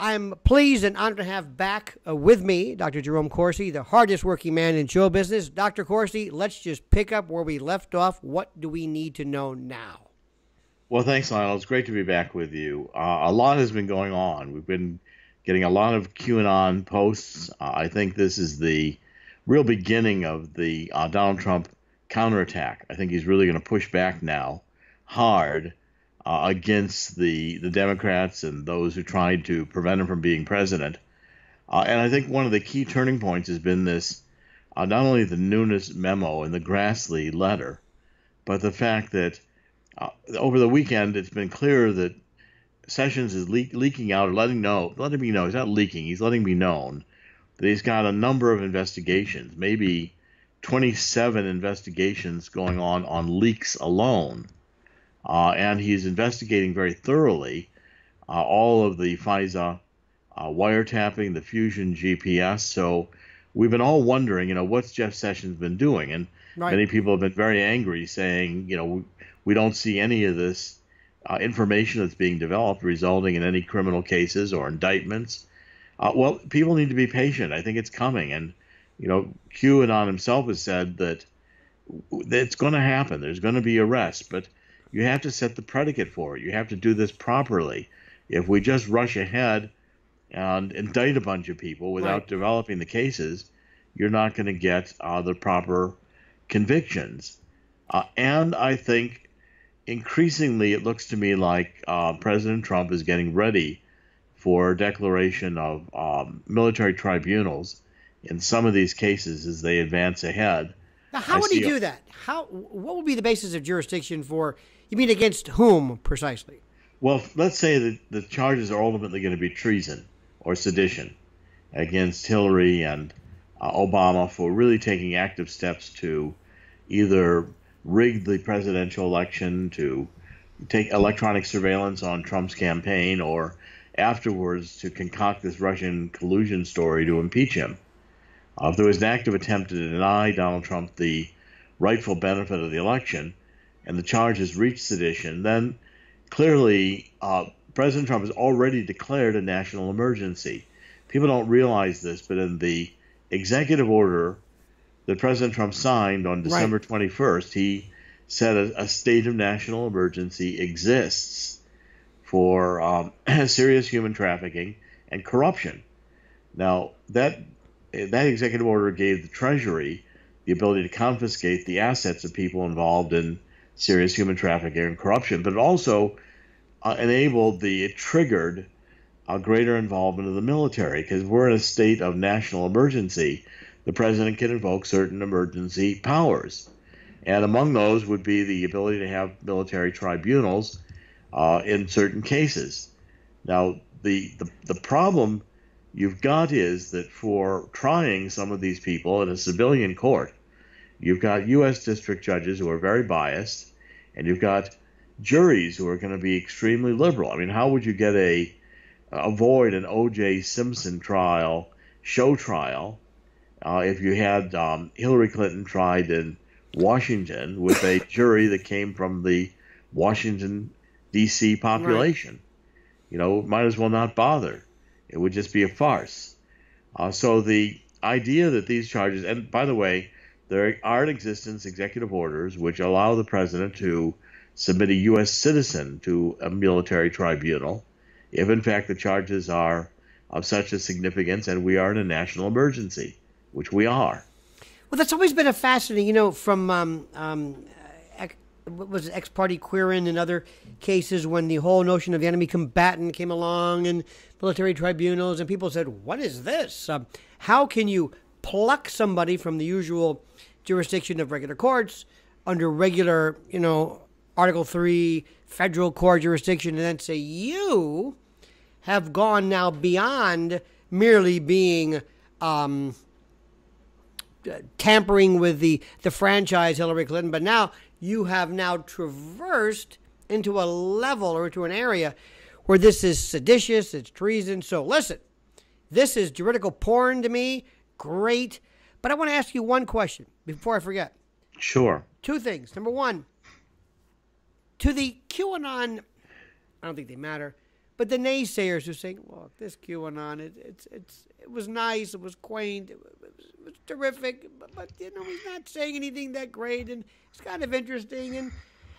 I'm pleased and honored to have back with me Dr. Jerome Corsi, the hardest working man in show business. Dr. Corsi, let's just pick up where we left off. What do we need to know now? Well, thanks, Lionel. It's great to be back with you. A lot has been going on. We've been getting a lot of QAnon posts. I think this is the real beginning of the Donald Trump counterattack. I think he's really going to push back now hard against the Democrats and those who tried to prevent him from being president. And I think one of the key turning points has been this, not only the Nunes memo and the Grassley letter, but the fact that over the weekend it's been clear that Sessions is leaking out, or letting me know, he's not leaking, he's letting me known that he's got a number of investigations, maybe 27 investigations going on leaks alone. And he's investigating very thoroughly all of the FISA wiretapping, the Fusion GPS. So we've been all wondering, what's Jeff Sessions been doing? And many people have been very angry, saying, we don't see any of this information that's being developed resulting in any criminal cases or indictments. Well, people need to be patient. I think it's coming. And, QAnon himself has said that it's going to happen. There's going to be arrests, but you have to set the predicate for it. You have to do this properly. If we just rush ahead and indict a bunch of people without developing the cases, you're not going to get the proper convictions. And I think increasingly it looks to me like President Trump is getting ready for a declaration of military tribunals in some of these cases as they advance ahead. Now, how would he do that? What would be the basis of jurisdiction for? You mean against whom precisely? Well, let's say that the charges are ultimately going to be treason or sedition against Hillary and Obama for really taking active steps to either rig the presidential election, to take electronic surveillance on Trump's campaign, or afterwards to concoct this Russian collusion story to impeach him. If there was an active attempt to deny Donald Trump the rightful benefit of the election, and the charges reached sedition, then clearly President Trump has already declared a national emergency. People don't realize this, but in the executive order that President Trump signed on December 21st, he said a state of national emergency exists for serious human trafficking and corruption. Now, that executive order gave the Treasury the ability to confiscate the assets of people involved in serious human trafficking and corruption, but it also it triggered a greater involvement of the military, because we're in a state of national emergency. The president can invoke certain emergency powers, and among those would be the ability to have military tribunals in certain cases. Now, the problem you've got is that for trying some of these people in a civilian court, you've got U.S. district judges who are very biased, and you've got juries who are going to be extremely liberal. I mean, how would you get avoid an O.J. Simpson show trial, if you had Hillary Clinton tried in Washington with a jury that came from the Washington, D.C. population? Might as well not bother. It would just be a farce. So the idea that these charges, and by the way, there are in existence executive orders which allow the president to submit a U.S. citizen to a military tribunal if, in fact, the charges are of such a significance and we are in a national emergency, which we are. Well, that's always been a fascinating, from what was it, ex-party queering and other cases, when the whole notion of the enemy combatant came along and military tribunals, and people said, what is this? How can you pluck somebody from the usual jurisdiction of regular courts under regular, Article 3 federal court jurisdiction, and then say you have gone now beyond merely being tampering with the franchise Hillary Clinton, but now you have now traversed into a level or into an area where this is seditious, it's treason. So listen, this is juridical porn to me. Great. But I want to ask you one question before I forget. Sure. Two things. Number one, to the QAnon, I don't think they matter, But the naysayers who say, "Look, this QAnon, it was nice, it was quaint, it was terrific, but he's not saying anything that great, and it's kind of interesting."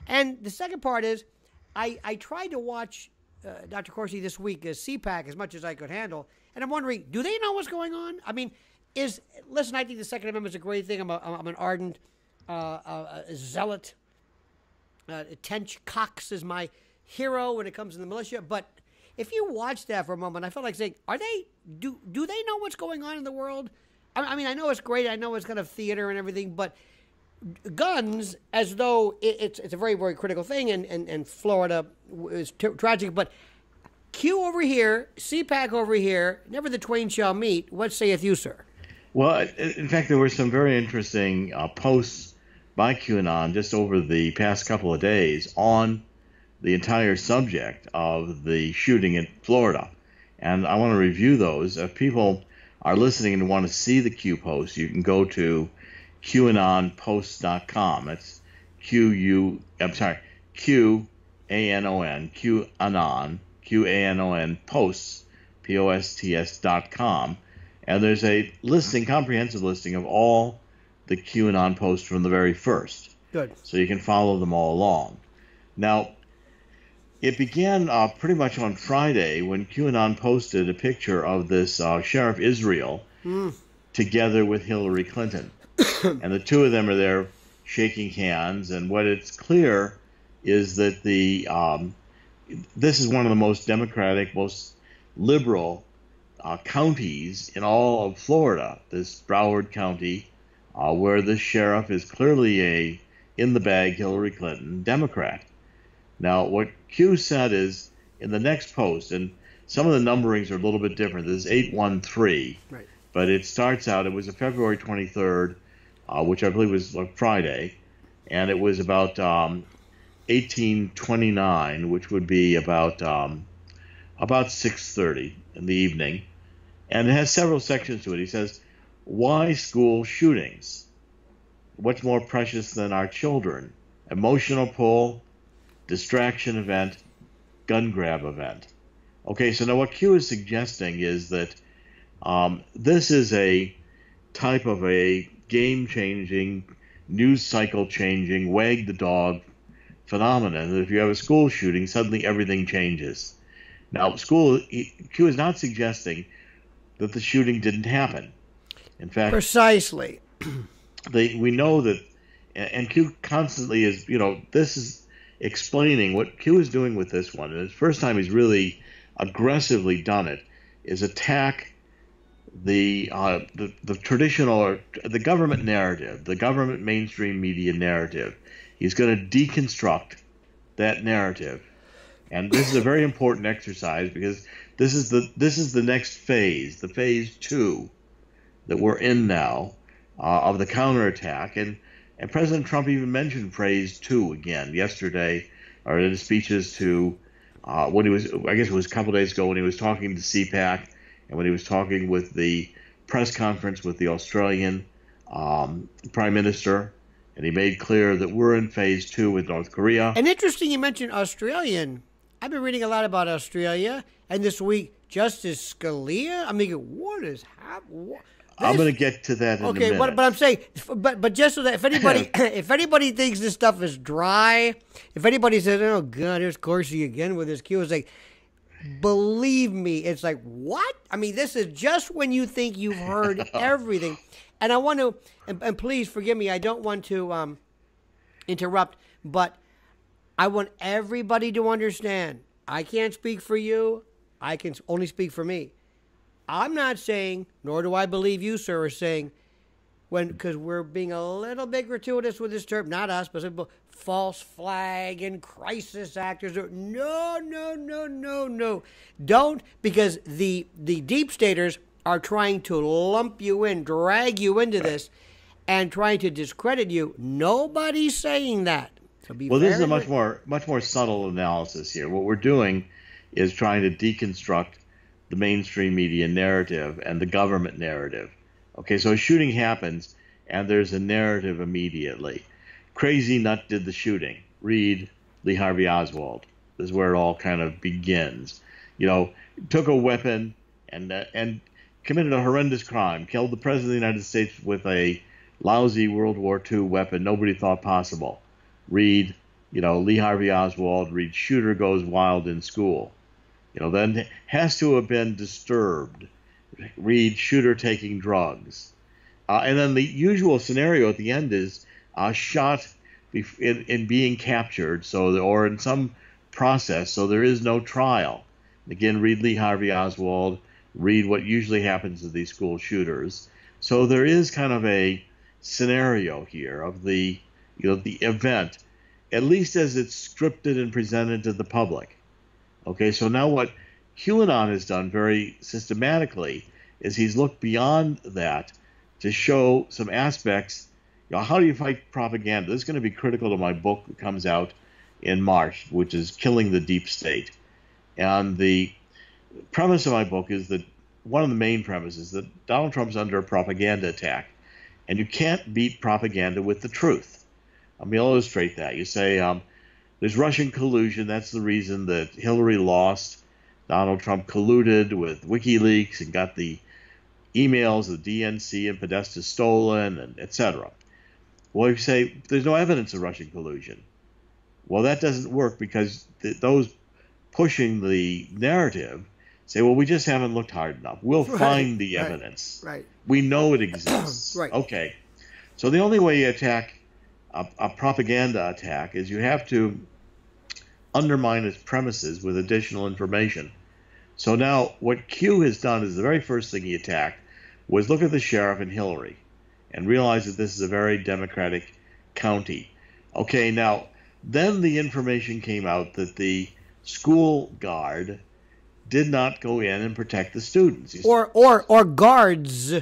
And the second part is, I tried to watch Dr. Corsi this week as CPAC as much as I could handle, and I'm wondering, do they know what's going on? I mean, listen, I think the Second Amendment is a great thing. I'm an ardent zealot. Tench Cox is my hero when it comes to the militia, but if you watch that for a moment, I felt like saying, do they know what's going on in the world? I mean, I know it's great. I know it's kind of theater and everything, but guns, as though it's a very, very critical thing, and Florida is tragic, but Q over here, CPAC over here, never the twain shall meet. What saith you, sir? Well, in fact, there were some very interesting posts by QAnon just over the past couple of days on the entire subject of the shooting in Florida. And I want to review those. If people are listening and want to see the Q posts, you can go to QAnonposts.com. It's QAnon, QAnon posts, POSTS.com. And there's a comprehensive listing of all the QAnon posts from the very first. Good. So you can follow them all along. Now, it began pretty much on Friday when QAnon posted a picture of this Sheriff Israel together with Hillary Clinton. And the two of them are there shaking hands. And what it's clear is that this is one of the most democratic, most liberal counties in all of Florida, this Broward County, where the sheriff is clearly a in-the-bag Hillary Clinton Democrat. Now, what Q said is, in the next post, and some of the numberings are a little bit different. This is 813, right. But it starts out, it was a February 23rd, which I believe was like Friday, and it was about 1829, which would be about 6:30 in the evening. And it has several sections to it. He says, why school shootings? What's more precious than our children? Emotional pull, distraction event, gun grab event. Okay, so now what Q is suggesting is that this is a type of a game-changing, news cycle-changing, wag the dog phenomenon. That if you have a school shooting, suddenly everything changes. Now, Q is not suggesting that the shooting didn't happen. In fact, precisely. We know that, and Q constantly is, this is explaining what Q is doing with this one. And it's the first time he's really aggressively done it, is attack the traditional, or the government narrative, the government mainstream media narrative. He's going to deconstruct that narrative. And this is a very important exercise because this is the next phase, the phase 2 that we're in now of the counterattack. And President Trump even mentioned phase 2 again yesterday, or in his speeches to when he was, I guess it was a couple days ago, when he was talking to CPAC and when he was talking with the press conference with the Australian Prime Minister. And he made clear that we're in phase 2 with North Korea. And interesting you mentioned Australian. I've been reading a lot about Australia, and this week, Justice Scalia. I'm thinking, what is happening? I'm going to get to that in a minute. Okay, but I'm saying, but just so that if anybody thinks this stuff is dry, if anybody says, "Oh God, there's Corsi again with his Q," it's like, believe me, it's like, what? I mean, this is just when you think you've heard everything. And I want to, and please forgive me, I don't want to interrupt, but I want everybody to understand. I can't speak for you. I can only speak for me. I'm not saying, nor do I believe you, sir, are saying, because we're being a little bit gratuitous with this term, not us, but false flag and crisis actors. No. Don't, because the deep staters are trying to lump you in, drag you into this, and trying to discredit you. Nobody's saying that. So this is a much more subtle analysis here. What we're doing is trying to deconstruct the mainstream media narrative and the government narrative. Okay, so a shooting happens, and there's a narrative immediately. Crazy nut did the shooting. Read Lee Harvey Oswald. This is where it all kind of begins. took a weapon and committed a horrendous crime, killed the president of the United States with a lousy World War II weapon nobody thought possible. Read, Lee Harvey Oswald. Read Shooter Goes Wild in School. Then has to have been disturbed. Read Shooter Taking Drugs. And then the usual scenario at the end is shot in being captured, or in some process, so there is no trial. Again, read Lee Harvey Oswald. Read what usually happens to these school shooters. So there is kind of a scenario here of the event, at least as it's scripted and presented to the public. Okay, so now what QAnon has done very systematically is he's looked beyond that to show some aspects. How do you fight propaganda? This is going to be critical to my book that comes out in March, which is Killing the Deep State. And the premise of my book is that one of the main premises that Donald Trump's under a propaganda attack, and you can't beat propaganda with the truth. I'll illustrate that. You say there's Russian collusion. That's the reason that Hillary lost. Donald Trump colluded with WikiLeaks and got the emails of DNC and Podesta stolen, and etc. Well, you say there's no evidence of Russian collusion. Well, that doesn't work because those pushing the narrative say, well, we just haven't looked hard enough. We'll find the evidence. Right. We know it exists. Right. Okay. So the only way you attack a propaganda attack is you have to undermine its premises with additional information. So now what Q has done is the very first thing he attacked was look at the sheriff and Hillary and realize that this is a very Democratic county. Okay, now then the information came out that the school guard did not go in and protect the students. Or guards.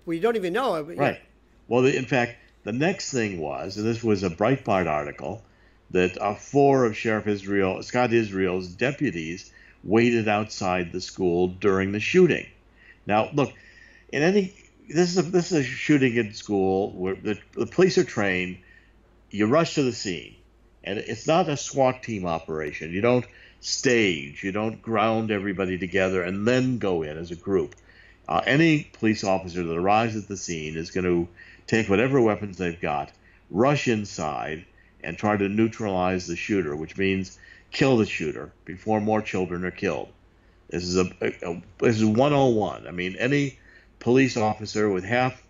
We don't even know. Right. Well, in fact, the next thing was, and this was a Breitbart article, that 4 of Scott Israel's deputies waited outside the school during the shooting. Now, look, this is a shooting in school where the police are trained. You rush to the scene, and it's not a SWAT team operation. You don't stage, you don't ground everybody together and then go in as a group. Any police officer that arrives at the scene is going to take whatever weapons they've got, rush inside, and try to neutralize the shooter, which means kill the shooter before more children are killed. This is this is 101. I mean, any police officer with half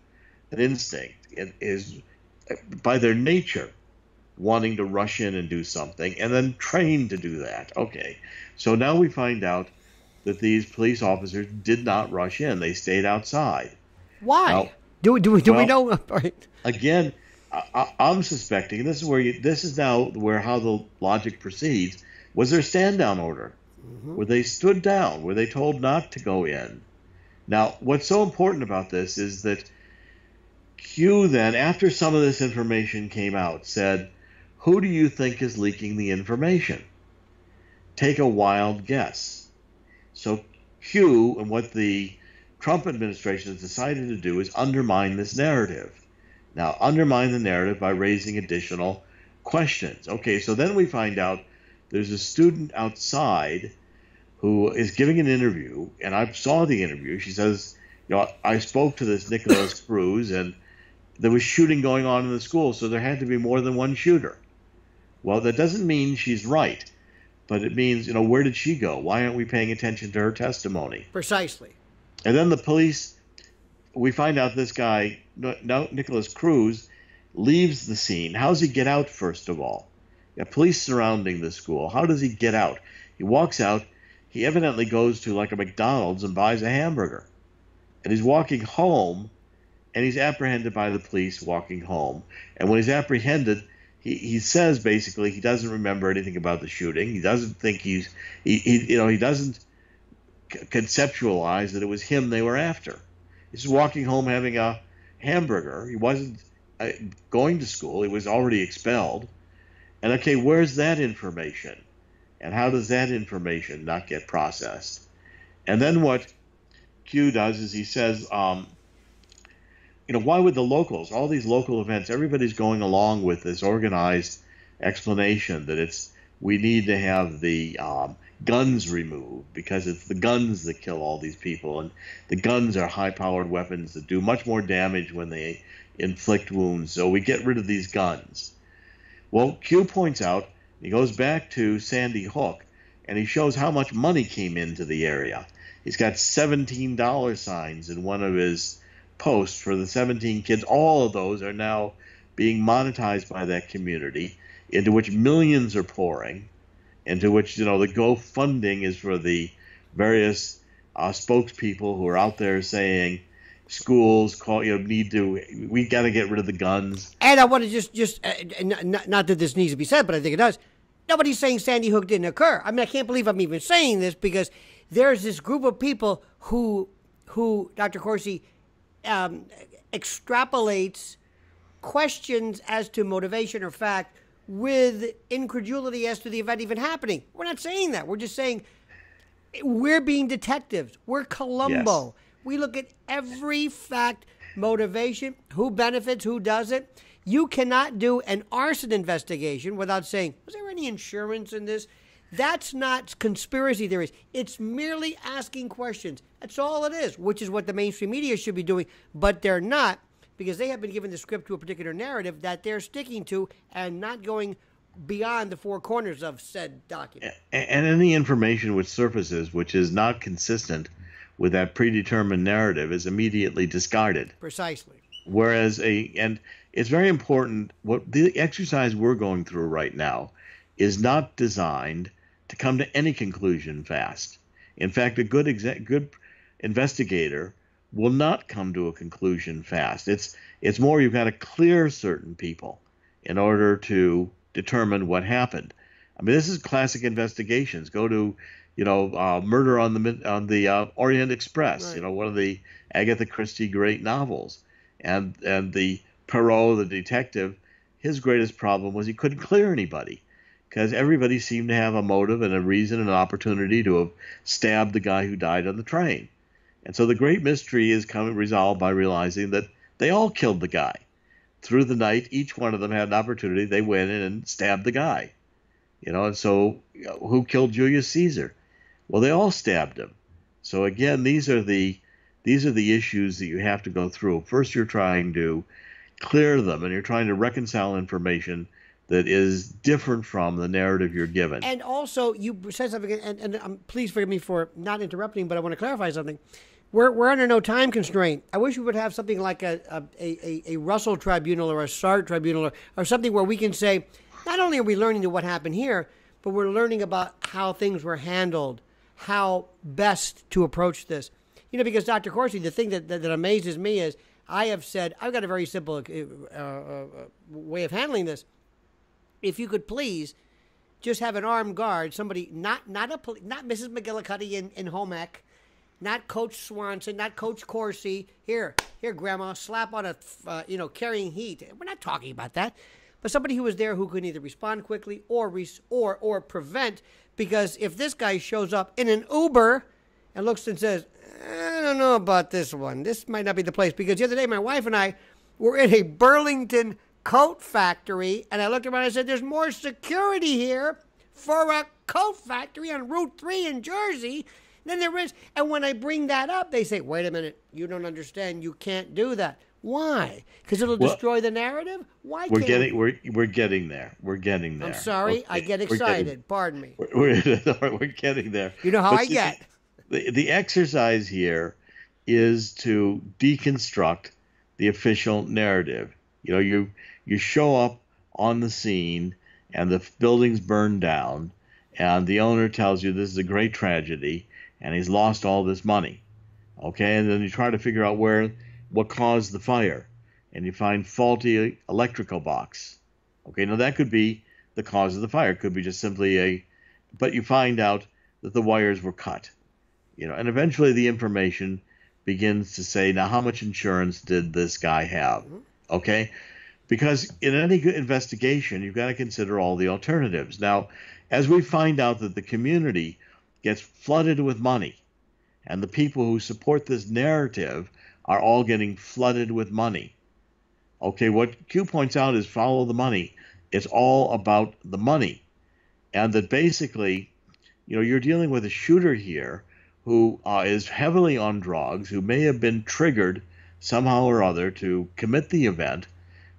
an instinct is, by their nature, wanting to rush in and do something, and then trained to do that. Okay, so now we find out that these police officers did not rush in; they stayed outside. Why? Now, do we know? Again, I'm suspecting this is now how the logic proceeds. Was there a stand down order? Mm-hmm. Where they stood down? Were they told not to go in? Now, what's so important about this is that Q then, after some of this information came out, said, who do you think is leaking the information? Take a wild guess. So Q, and what the Trump administration has decided to do, is undermine this narrative. Now, undermine the narrative by raising additional questions. Okay, so then we find out there's a student outside who is giving an interview, and I saw the interview. She says, I spoke to this Nicholas Cruz, and there was shooting going on in the school, so there had to be more than one shooter. Well, that doesn't mean she's right, but it means, where did she go? Why aren't we paying attention to her testimony? Precisely. And then the police, we find out this guy, Nicholas Cruz, leaves the scene. How does he get out, first of all? Police surrounding the school. How does he get out? He walks out. He evidently goes to like a McDonald's and buys a hamburger. And he's walking home, and he's apprehended by the police walking home. And when he's apprehended, he says basically he doesn't remember anything about the shooting. He doesn't think he doesn't conceptualize that it was him they were after. He's walking home having a hamburger. He wasn't going to school. He was already expelled. And okay, where's that information? And how does that information not get processed? And then what Q does is he says, why would the locals, all these local events, everybody's going along with this organized explanation that it's we need to have the guns removed because it's the guns that kill all these people, and the guns are high-powered weapons that do much more damage when they inflict wounds. So we get rid of these guns. Well, Q points out, he goes back to Sandy Hook, and he shows how much money came into the area. He's got $17 signs in one of his posts for the 17 kids. All of those are now being monetized by that community, into which millions are pouring, into which, the GoFunding is for the various spokespeople who are out there saying schools we got to get rid of the guns. And I want to just not that this needs to be said, but I think it does. Nobody's saying Sandy Hook didn't occur. I mean, I can't believe I'm even saying this, because there's this group of people who Dr. Corsi extrapolates questions as to motivation or fact with incredulity as to the event even happening. We're not saying that. We're just saying we're being detectives. We're Columbo. Yes. We look at every fact, motivation, who benefits, who doesn't. You cannot do an arson investigation without saying, was there any insurance in this? That's not conspiracy theories. It's merely asking questions. That's all it is, which is what the mainstream media should be doing, but they're not, because they have been given the script to a particular narrative that they're sticking to and not going beyond the four corners of said document. And any information which surfaces which is not consistent with that predetermined narrative is immediately discarded. Precisely. Whereas and it's very important, what the exercise we're going through right now is not designed to come to any conclusion fast. In fact, a good investigator will not come to a conclusion fast. It's more, you've got to clear certain people in order to determine what happened. I mean, this is classic investigations. Go to, Murder on the Orient Express, right. One of the Agatha Christie great novels. And the Perot, the detective, his greatest problem was he couldn't clear anybody, because everybody seemed to have a motive and a reason and an opportunity to have stabbed the guy who died on the train. And so the great mystery is resolved by realizing that they all killed the guy. Through the night, each one of them had an opportunity. They went in and stabbed the guy. And so who killed Julius Caesar? Well, they all stabbed him. So again, these are the issues that you have to go through. First, you're trying to clear them, and you're trying to reconcile information that is different from the narrative you're given. And also, you said something, and please forgive me for not interrupting, but I want to clarify something. We're under no time constraint. I wish we would have something like a Russell tribunal or a Sart tribunal or something where we can say, not only are we learning what happened here, but we're learning about how things were handled, how best to approach this. Because Dr. Corsi, the thing that amazes me is I have said, I've got a very simple way of handling this. If you could please just have an armed guard, somebody, not Mrs. McGillicuddy in home ec, not Coach Swanson, not Coach Corsi. Here, Grandma, slap on a carrying heat. We're not talking about that. But somebody who was there who could either respond quickly or prevent, because if this guy shows up in an Uber and looks and says, I don't know about this one, this might not be the place, because the other day my wife and I were in a Burlington coat factory, and I looked around and I said, there's more security here for a coat factory on Route 3 in Jersey than there is. And when I bring that up, they say, wait a minute, you don't understand, you can't do that. Why? Because it'll destroy the narrative? Why we're getting there. We're getting there. I'm sorry, okay. I get excited. Pardon me. We're getting there. You know how I get. The exercise here is to deconstruct the official narrative. You show up on the scene and the building's burned down, and the owner tells you this is a great tragedy and he's lost all this money. Okay, and then you try to figure out what caused the fire, and you find faulty electrical box. Okay, now that could be the cause of the fire. It could be just simply but you find out that the wires were cut. And eventually the information begins to say, now how much insurance did this guy have? Okay? Because in any good investigation, you've got to consider all the alternatives. Now, as we find out that the community gets flooded with money, and the people who support this narrative are all getting flooded with money. Okay, what Q points out is follow the money. It's all about the money. and that basically, you're dealing with a shooter here who is heavily on drugs, who may have been triggered somehow or other to commit the event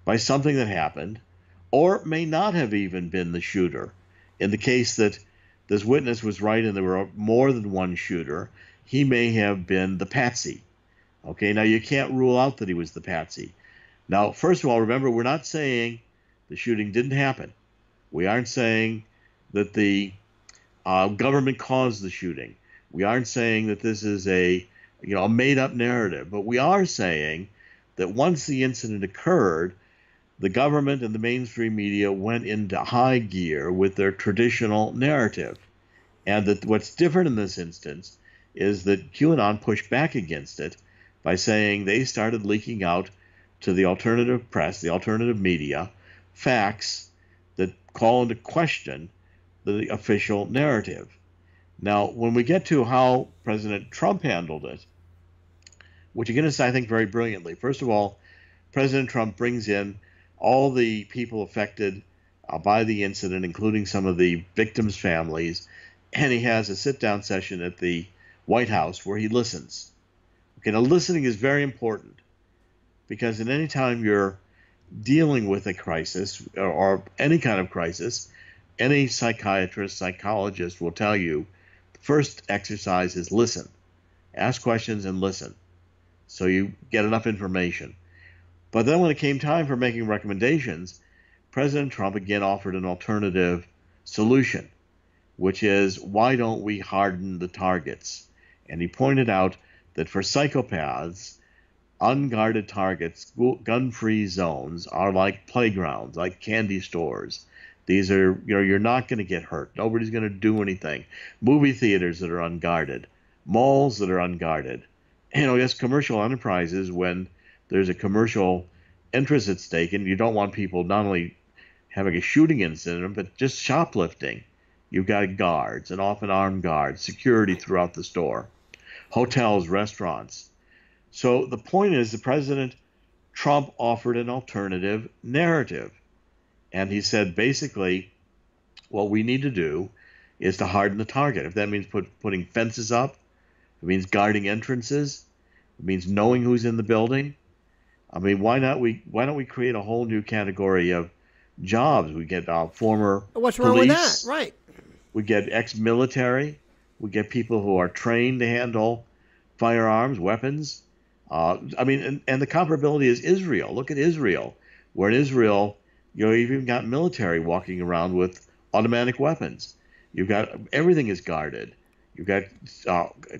by something that happened, or may not have even been the shooter. In the case that this witness was right and there were more than one shooter, he may have been the patsy. Okay, now you can't rule out that he was the patsy. Now, first of all, remember, we're not saying the shooting didn't happen. We aren't saying that the government caused the shooting. We aren't saying that this is a made-up narrative. But we are saying that once the incident occurred, the government and the mainstream media went into high gear with their traditional narrative. And that what's different in this instance is that QAnon pushed back against it by saying they started leaking out to the alternative press, the alternative media, facts that call into question the official narrative. Now, when we get to how President Trump handled it, which again is, I think, very brilliantly. First of all, President Trump brings in all the people affected by the incident, including some of the victims' families, and he has a sit-down session at the White House where he listens. Okay, now listening is very important because at any time you're dealing with a crisis or any kind of crisis, any psychiatrist, psychologist will tell you the first exercise is listen. Ask questions and listen so you get enough information. But then when it came time for making recommendations, President Trump again offered an alternative solution, which is, why don't we harden the targets? And he pointed out that for psychopaths, unguarded targets, gun-free zones are like playgrounds, like candy stores. These are, you're not going to get hurt. Nobody's going to do anything. Movie theaters that are unguarded, malls that are unguarded. Yes, commercial enterprises, when there's a commercial interest at stake, and you don't want people not only having a shooting incident, but just shoplifting. You've got guards, and often armed guards, security throughout the store, hotels, restaurants. So the point is that President Trump offered an alternative narrative. And he said, basically, what we need to do is to harden the target. If that means putting fences up, if it means guarding entrances, if it means knowing who's in the building. I mean, why don't we create a whole new category of jobs? We get former What's police, wrong with that? Right. We get ex-military. We get people who are trained to handle firearms, weapons. And the comparability is Israel. Look at Israel, where in Israel, you've even got military walking around with automatic weapons. You've got everything is guarded. You've got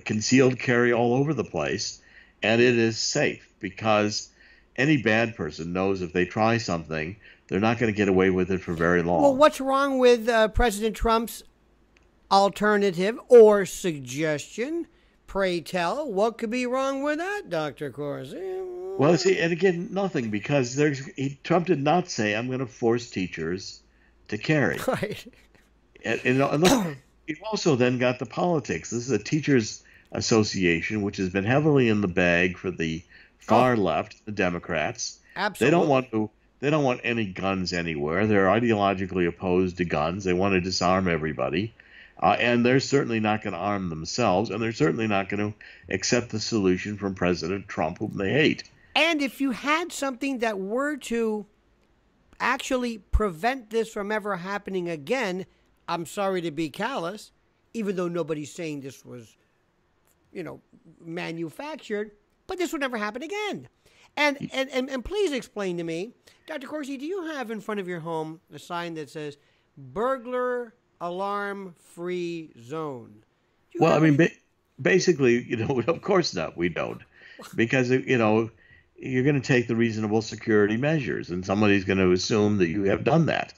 concealed carry all over the place, and it is safe because any bad person knows if they try something, they're not going to get away with it for very long. Well, what's wrong with President Trump's alternative or suggestion? Pray tell, what could be wrong with that, Dr. Corsi? Well, see, and again, nothing, because Trump did not say, I'm going to force teachers to carry. Right. And look, you've also then got the politics. This is a teachers' association, which has been heavily in the bag for the far left, the Democrats. Absolutely. They don't want any guns anywhere. They're ideologically opposed to guns. They want to disarm everybody. And they're certainly not going to arm themselves, and they're certainly not going to accept the solution from President Trump, whom they hate. And if you had something that were to actually prevent this from ever happening again, I'm sorry to be callous, even though nobody's saying this was, manufactured, but this would never happen again. And please explain to me, Dr. Corsi, do you have in front of your home a sign that says burglar alarm-free zone? Well, I mean, basically, of course not. We don't, because you're going to take the reasonable security measures, and somebody's going to assume that you have done that,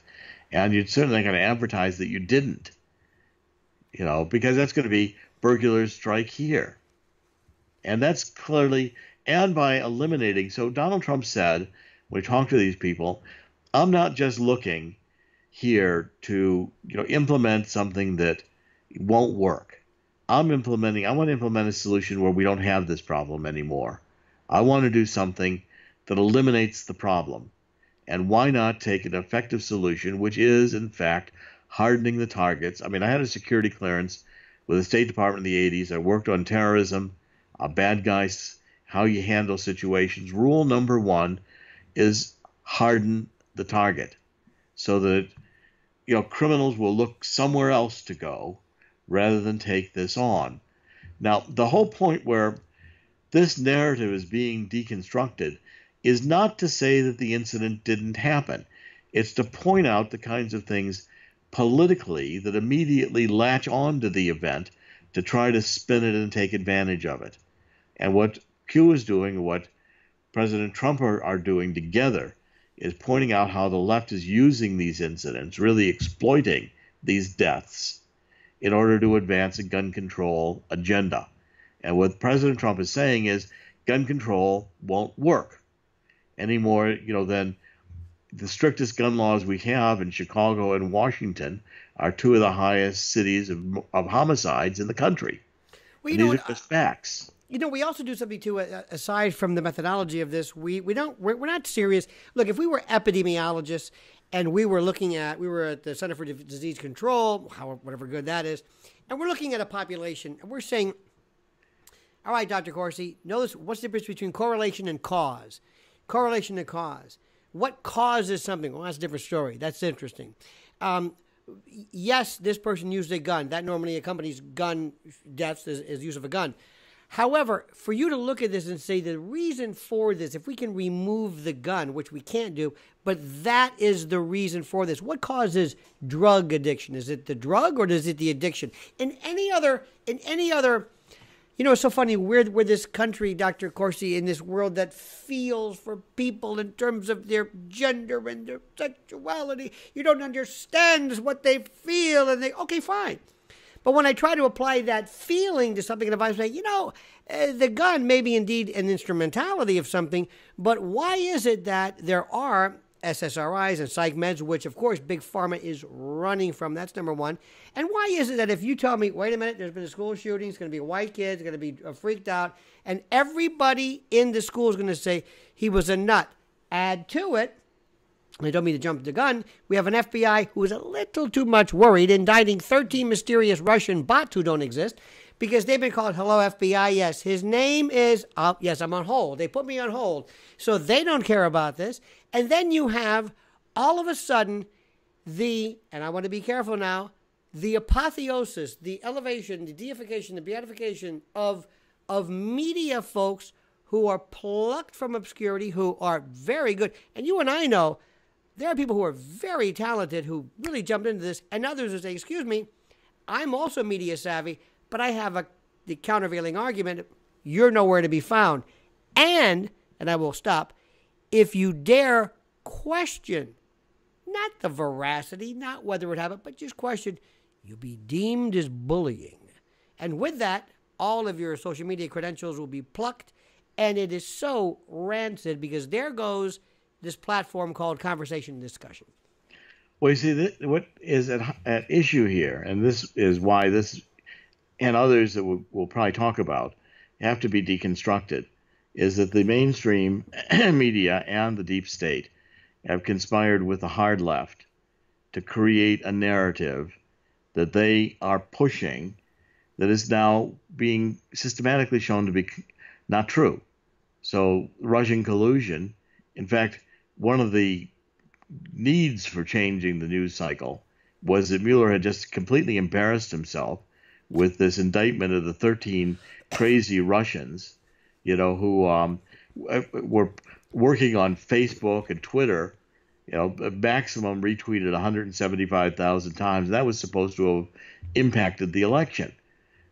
and you're certainly going to advertise that you didn't. Because that's going to be burglars strike here, and that's clearly, and by eliminating. So Donald Trump said when he talked to these people, I'm not just looking here to implement something that won't work. I want to implement a solution where we don't have this problem anymore. I want to do something that eliminates the problem. And why not take an effective solution, which is in fact hardening the targets. I mean, I had a security clearance with the State Department in the 80s. I worked on terrorism, bad guys, how you handle situations. Rule number one is harden the target so that criminals will look somewhere else to go rather than take this on. Now, the whole point where this narrative is being deconstructed is not to say that the incident didn't happen. It's to point out the kinds of things politically that immediately latch on to the event to try to spin it and take advantage of it. And what Q is doing, and what President Trump are doing together, is pointing out how the left is using these incidents, really exploiting these deaths in order to advance a gun control agenda. And what President Trump is saying is gun control won't work any more, than the strictest gun laws we have in Chicago and Washington are two of the highest cities of homicides in the country. Well, these are just facts. We also do something too. Aside from the methodology of this, we're not serious. Look, if we were epidemiologists and we were at the Center for Disease Control, whatever good that is, and we're looking at a population, and we're saying, all right, Dr. Corsi, what's the difference between correlation and cause? Correlation and cause. What causes something? Well, that's a different story. That's interesting. Yes, this person used a gun. That normally accompanies gun deaths is use of a gun. However, for you to look at this and say the reason for this, if we can remove the gun, which we can't do, but that is the reason for this. What causes drug addiction? Is it the drug or is it the addiction? In any other, it's so funny. We're this country, Dr. Corsi, in this world that feels for people in terms of their gender and their sexuality. You don't understand what they feel, and okay, fine. But when I try to apply that feeling to something, and if I say, the gun may be indeed an instrumentality of something, but why is it that there are SSRIs and psych meds, which, of course, Big Pharma is running from? That's number one. And why is it that if you tell me, wait a minute, there's been a school shooting, it's going to be a white kid, it's going to be freaked out, and everybody in the school is going to say he was a nut. Add to it, I don't mean to jump the gun, we have an FBI who is a little too much worried, indicting 13 mysterious Russian bots who don't exist, because they've been called, hello, FBI, yes. His name is, yes, I'm on hold. They put me on hold. So they don't care about this. And then you have, all of a sudden, and I want to be careful now, the apotheosis, the elevation, the deification, the beatification of media folks who are plucked from obscurity, who are very good. And you and I know there are people who are very talented who really jumped into this, and others who say, excuse me, I'm also media savvy, but I have the countervailing argument, you're nowhere to be found. And I will stop, if you dare question, not the veracity, not whether it happened, but just question, you'll be deemed as bullying. And with that, all of your social media credentials will be plucked, and it is so rancid because there goes this platform called conversation and discussion. Well, you see, what is at issue here, and this is why this and others that we'll probably talk about have to be deconstructed, is that the mainstream media and the deep state have conspired with the hard left to create a narrative that they are pushing that is now being systematically shown to be not true. So Russian collusion, in fact, one of the needs for changing the news cycle was that Mueller had just completely embarrassed himself with this indictment of the 13 crazy Russians, who were working on Facebook and Twitter, maximum retweeted 175,000 times. That was supposed to have impacted the election.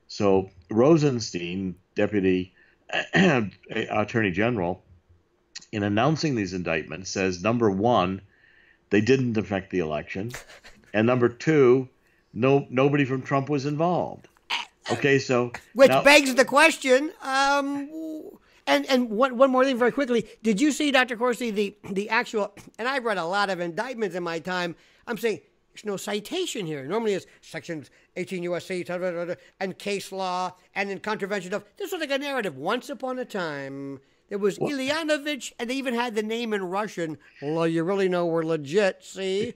So Rosenstein, Deputy Attorney General, in announcing these indictments, says, number one, they didn't affect the election, and number two, nobody from Trump was involved. Okay, so which begs the question. And one more thing very quickly. Did you see, Dr. Corsi, the actual? And I've read a lot of indictments in my time. I'm saying there's no citation here. Normally it's sections 18 U.S.C. and case law and in contravention of. This was like a narrative. Once upon a time, there was Ilyanovich, and they even had the name in Russian. Well, you really know we're legit, see?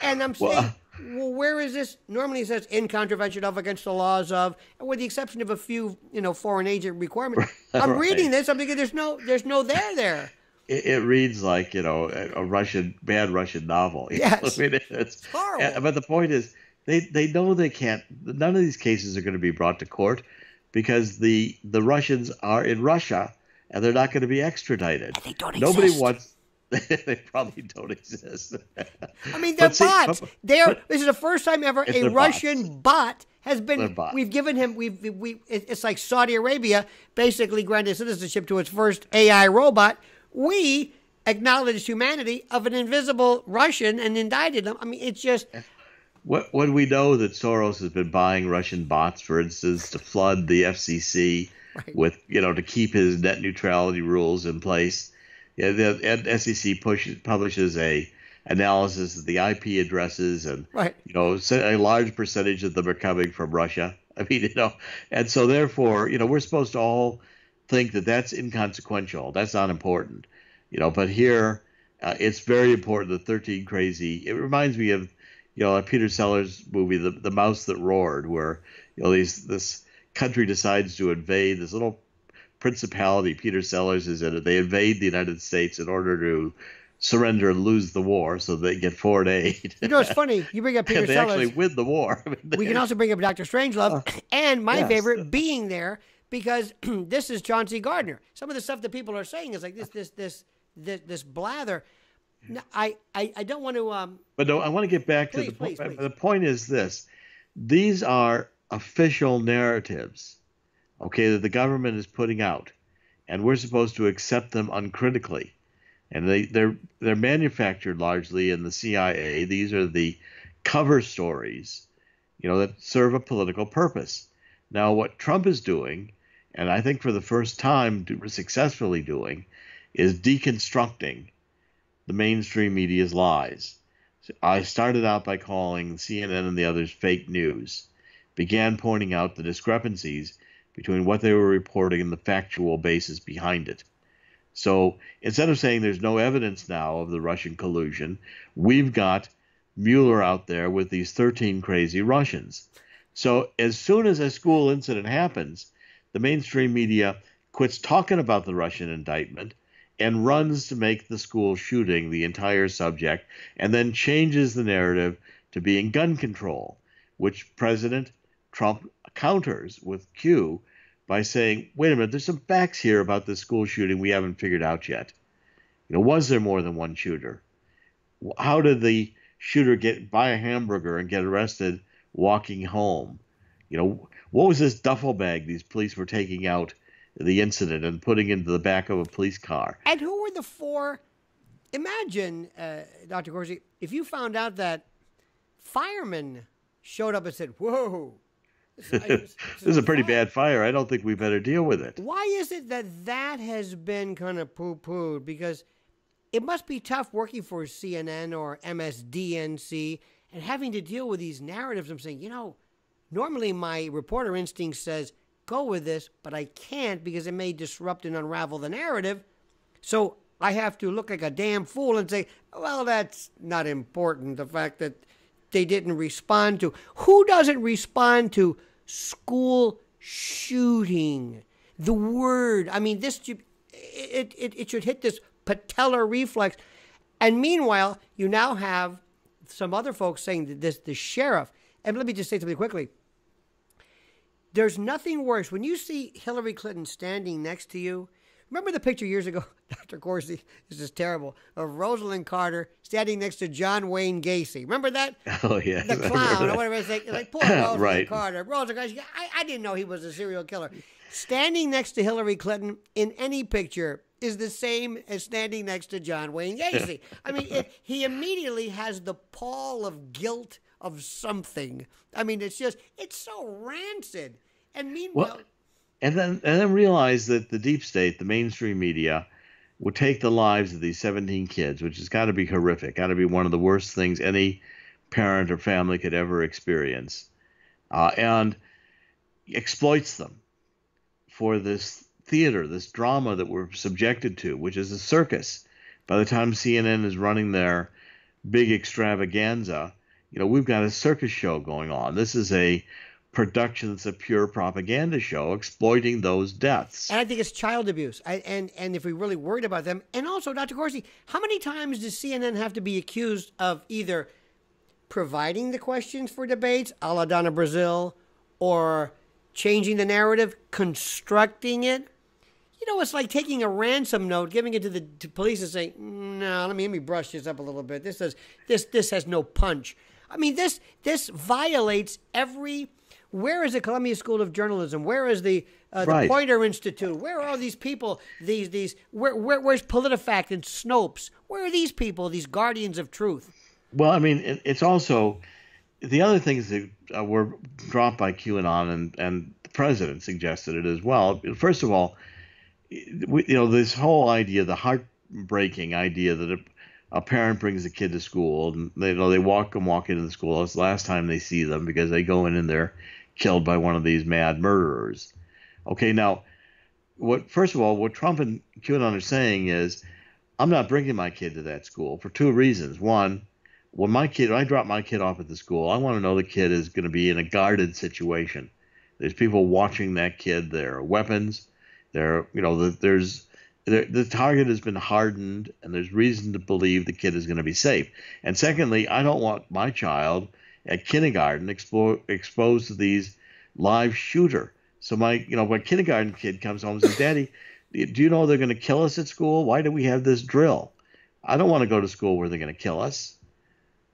And I'm saying, Well, where is this? Normally it says in contravention of, against the laws of, and with the exception of a few, foreign agent requirements. I'm reading Right. this. I'm thinking there's no there. It reads like a bad Russian novel. I Yes, mean, it's horrible. but the point is they know they can't. None of these cases are going to be brought to court because the Russians are in Russia and they're not going to be extradited. And they don't Nobody exist. wants. They probably don't exist. I mean, they're bots. This is the first time ever a they're Russian bot has They're been. bots. We've given him. It's like Saudi Arabia basically granted citizenship to its first AI robot. We acknowledged humanity of an invisible Russian and indicted them. I mean, it's just. When we know that Soros has been buying Russian bots, for instance, to flood the FCC Right. with, to keep his net neutrality rules in place. Yeah, the SEC publishes a analysis of the IP addresses, and Right. a large percentage of them are coming from Russia. I mean, and so therefore, we're supposed to all think that that's inconsequential. That's not important, But here, it's very important. The 13 Crazy. It reminds me of, a Peter Sellers movie, The Mouse That Roared, where this country decides to invade this little principality. Peter Sellers is in it. They invade the United States in order to surrender and lose the war so they get foreign aid. It's funny. You bring up Peter And they Sellers. actually win the war. We can also bring up Dr. Strangelove, and my yes. favorite, Being There, because this is Chauncey Gardner. Some of the stuff that people are saying is like this blather. No, I don't want to. But no, I want to get back to Please. the point is this: these are official narratives, okay, that the government is putting out, and we're supposed to accept them uncritically. And they're manufactured largely in the CIA. These are the cover stories, that serve a political purpose. Now, what Trump is doing, and I think for the first time successfully doing, is deconstructing the mainstream media's lies. So I started out by calling CNN and the others fake news, began pointing out the discrepancies between what they were reporting and the factual basis behind it. So instead of saying there's no evidence now of the Russian collusion, we've got Mueller out there with these 13 crazy Russians. So as soon as a school incident happens, the mainstream media quits talking about the Russian indictment and runs to make the school shooting the entire subject, and then changes the narrative to being gun control, which President Trump counters with Q by saying, wait a minute, there's some facts here about this school shooting we haven't figured out yet. Was there more than one shooter? How did the shooter buy a hamburger and get arrested walking home? What was this duffel bag these police were taking out the incident and putting into the back of a police car? And who were the four? Imagine, Dr. Corsi, if you found out that firemen showed up and said, "Whoa, This is a pretty bad fire. I don't think we better deal with it." Why is it that has been kind of poo-pooed? Because it must be tough working for CNN or MSDNC and having to deal with these narratives. I'm saying, normally my reporter instinct says, go with this, but I can't because it may disrupt and unravel the narrative. So I have to look like a damn fool and say, well, that's not important. The fact that they didn't respond to. Who doesn't respond to school shooting? The word. I mean, it should hit this patellar reflex. And meanwhile, you now have some other folks saying that the sheriff. And let me just say something quickly. There's nothing worse when you see Hillary Clinton standing next to you. Remember the picture years ago, Dr. Corsi, this is terrible, of Rosalind Carter standing next to John Wayne Gacy. Remember that? Oh, yeah. The clown, or whatever it's like poor Rosalind Right. Carter. Rosalind Carter, I didn't know he was a serial killer. Standing next to Hillary Clinton in any picture is the same as standing next to John Wayne Gacy. I mean, he immediately has the pall of guilt of something. I mean, it's so rancid. And meanwhile... And then realize that the deep state, the mainstream media, would take the lives of these 17 kids, which has got to be horrific, got to be one of the worst things any parent or family could ever experience, and exploits them for this theater, this drama that we're subjected to, which is a circus. By the time CNN is running their big extravaganza, we've got a circus show going on. This is a production that's a pure propaganda show exploiting those deaths. And I think it's child abuse. And if we're really worried about them, and also, Dr. Corsi, how many times does CNN have to be accused of either providing the questions for debates, a la Donna Brazil, or changing the narrative, constructing it? It's like taking a ransom note, giving it to police and saying, no, let me brush this up a little bit. This has no punch. I mean, this violates every... Where is the Columbia School of Journalism? Where is the Right. Poynter Institute? Where are all these people? Where's PolitiFact and Snopes? Where are these people? These guardians of truth? Well, I mean, it's also the other things that were dropped by QAnon, and the president suggested it as well. First of all, this whole idea, the heartbreaking idea that a parent brings a kid to school and they walk into the school. It's the last time they see them because they go in and they're killed by one of these mad murderers. Okay, now, first of all, what Trump and QAnon are saying is, I'm not bringing my kid to that school for two reasons. One, when I drop my kid off at the school, I want to know the kid is going to be in a guarded situation. There's people watching that kid. There are weapons. The target has been hardened, and there's reason to believe the kid is going to be safe. And secondly, I don't want my child at kindergarten exposed to these live shooter. So my kindergarten kid comes home and says, Daddy, do you know they're going to kill us at school? Why do we have this drill? I don't want to go to school where they're going to kill us.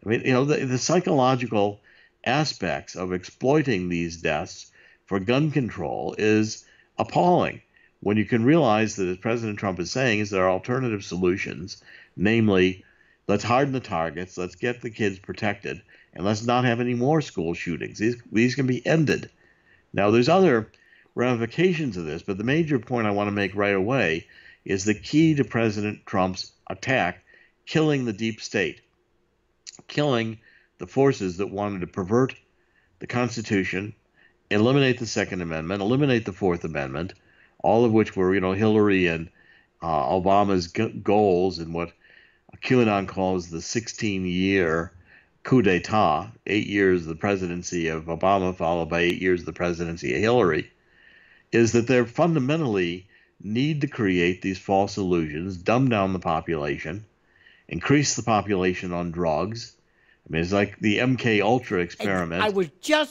I mean, the psychological aspects of exploiting these deaths for gun control is appalling. When you can realize that, as President Trump is saying, there are alternative solutions, namely, let's harden the targets, let's get the kids protected, and let's not have any more school shootings. These can be ended. Now, there's other ramifications of this, but the major point I want to make right away is the key to President Trump's attack, killing the deep state, killing the forces that wanted to pervert the Constitution, eliminate the Second Amendment, eliminate the Fourth Amendment, all of which were, Hillary and Obama's goals in what QAnon calls the 16-year coup d'etat, 8 years of the presidency of Obama followed by 8 years of the presidency of Hillary, is that they fundamentally need to create these false illusions, dumb down the population, increase the population on drugs. I mean, it's like the MK Ultra experiment. I was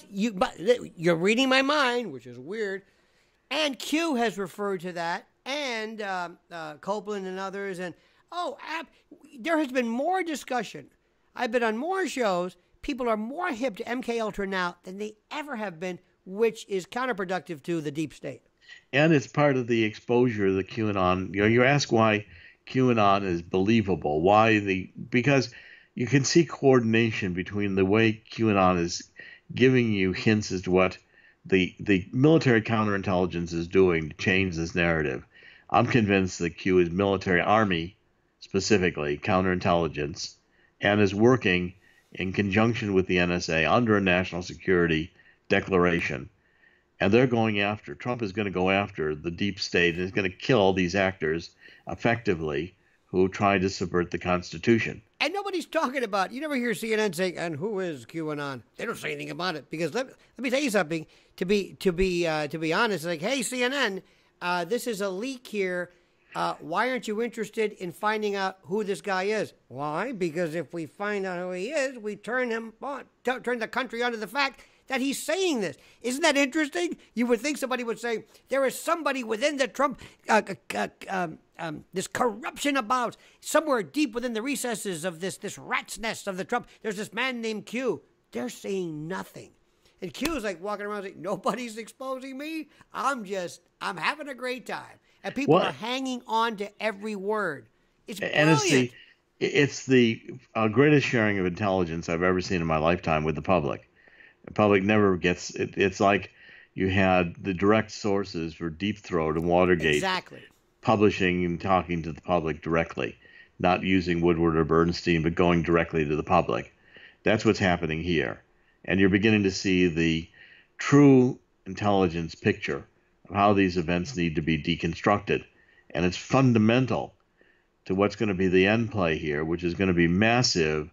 you're reading my mind, which is weird. And Q has referred to that, and Copeland and others. And there has been more discussion. I've been on more shows. People are more hip to MK Ultra now than they ever have been, which is counterproductive to the deep state. And it's part of the exposure of the QAnon. You ask why QAnon is believable. Because you can see coordination between the way QAnon is giving you hints as to what the military counterintelligence is doing to change this narrative. I'm convinced that Q is military, army specifically, counterintelligence, and is working in conjunction with the NSA under a national security declaration. And Trump is going to go after the deep state and is going to kill these actors effectively who try to subvert the Constitution. And nobody's talking about, you never hear CNN saying, and who is QAnon? They don't say anything about it. Because let me tell you something, to be honest, like, hey, CNN, this is a leak here. Why aren't you interested in finding out who this guy is? Why? Because if we find out who he is, we turn the country onto the fact that he's saying this. Isn't that interesting? You would think somebody would say, there is somebody within the Trump, this corruption about, somewhere deep within the recesses of this rat's nest of the Trump, there's this man named Q. They're saying nothing. And Q is like walking around saying, nobody's exposing me. I'm having a great time. And people are hanging on to every word. It's brilliant. It's the greatest sharing of intelligence I've ever seen in my lifetime with the public. The public never gets it. It's like you had the direct sources for Deep Throat and Watergate. Exactly. Publishing and talking to the public directly, not using Woodward or Bernstein, but going directly to the public. That's what's happening here. And you're beginning to see the true intelligence picture of how these events need to be deconstructed. And it's fundamental to what's going to be the end play here, which is going to be massive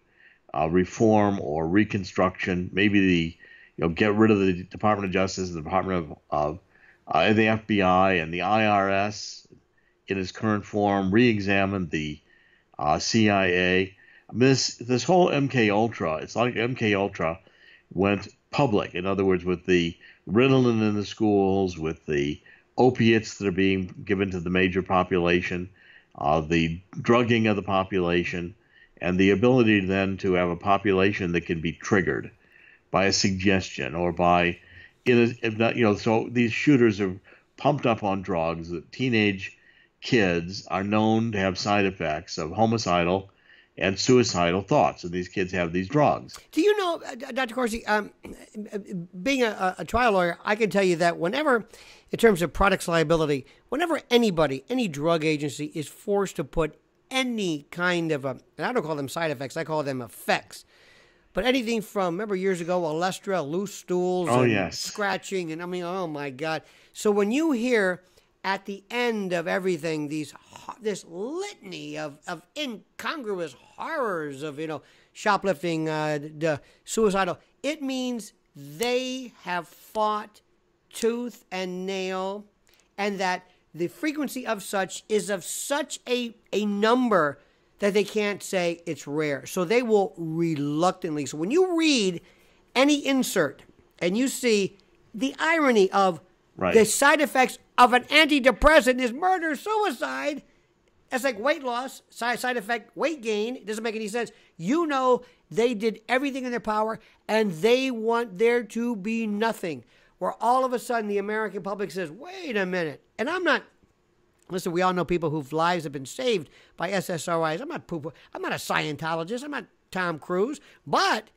reform or reconstruction, maybe get rid of the Department of Justice, the Department of the FBI and the IRS in its current form, re-examine the CIA. This whole MK Ultra, it's like MK Ultra went public. In other words, with the Ritalin in the schools, with the opiates that are being given to the major population, the drugging of the population, and the ability then to have a population that can be triggered by a suggestion or by, so these shooters are pumped up on drugs. That teenage kids are known to have side effects of homicidal and suicidal thoughts, and these kids have these drugs. Do you know, Dr. Corsi, being a trial lawyer, I can tell you that whenever, in terms of products liability, whenever anybody, any drug agency is forced to put any kind of and I don't call them side effects, I call them effects, but anything from, remember years ago, Olestra, loose stools, scratching, and I mean, oh my God. So when you hear at the end of everything, this litany of incongruous horrors of, shoplifting, suicidal, it means they have fought tooth and nail, and that the frequency of such is of such a number that they can't say it's rare. So they will reluctantly. So when you read any insert and you see the irony of the side effects of an antidepressant is murder, suicide, it's like weight loss, side effect, weight gain. It doesn't make any sense. They did everything in their power, and they want there to be nothing. Where all of a sudden the American public says, wait a minute. And listen, we all know people whose lives have been saved by SSRIs. I'm not a Scientologist. I'm not Tom Cruise. But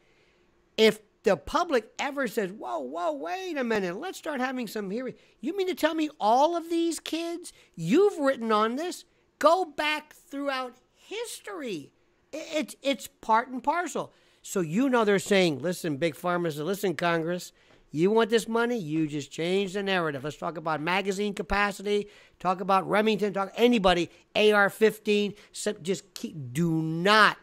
if the public ever says, whoa, wait a minute, let's start having some hearing. You mean to tell me all of these kids, you've written on this, go back throughout history. It's part and parcel. So they're saying, listen, Big Pharma, listen, Congress, you want this money? You just change the narrative. Let's talk about magazine capacity, talk about Remington, talk anybody, AR-15. Do not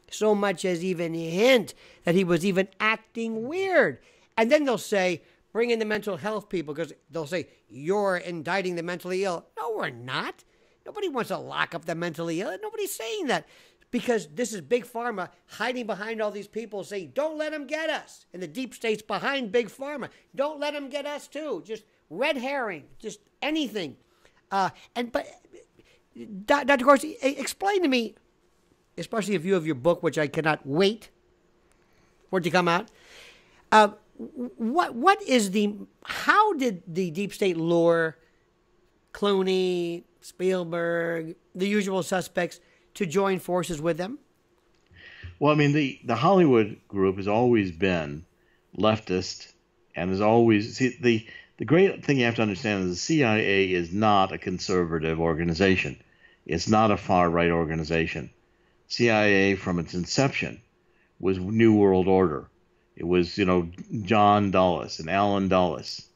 so much as even hint that he was even acting weird. And then they'll say, bring in the mental health people, because they'll say, you're indicting the mentally ill. No, we're not. Nobody wants to lock up the mentally ill. Nobody's saying that. Because this is Big Pharma hiding behind all these people saying, don't let them get us. And the deep state's behind Big Pharma. Don't let them get us too. Just red herring. Just anything. But Dr. Corsi, explain to me, especially in view of your book, which I cannot wait for it to come out. How did the deep state lure Clooney, Spielberg, the usual suspects to join forces with them? Well, I mean, the Hollywood group has always been leftist, and has always the great thing you have to understand is the CIA is not a conservative organization. It's not a far right organization. CIA from its inception was New World Order. It was John Dulles and Alan Dulles.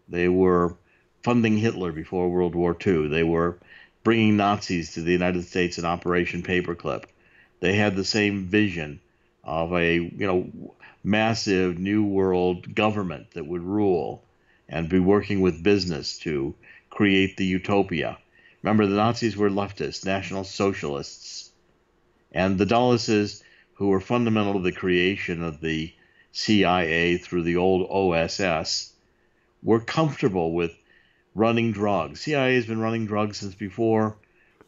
They were funding Hitler before World War II. They were bringing Nazis to the United States in Operation Paperclip. They had the same vision of a massive new world government that would rule and be working with business to create the utopia. Remember, the Nazis were leftists, National Socialists, and the Dulleses, who were fundamental to the creation of the CIA through the old OSS, were comfortable with running drugs. CIA has been running drugs since before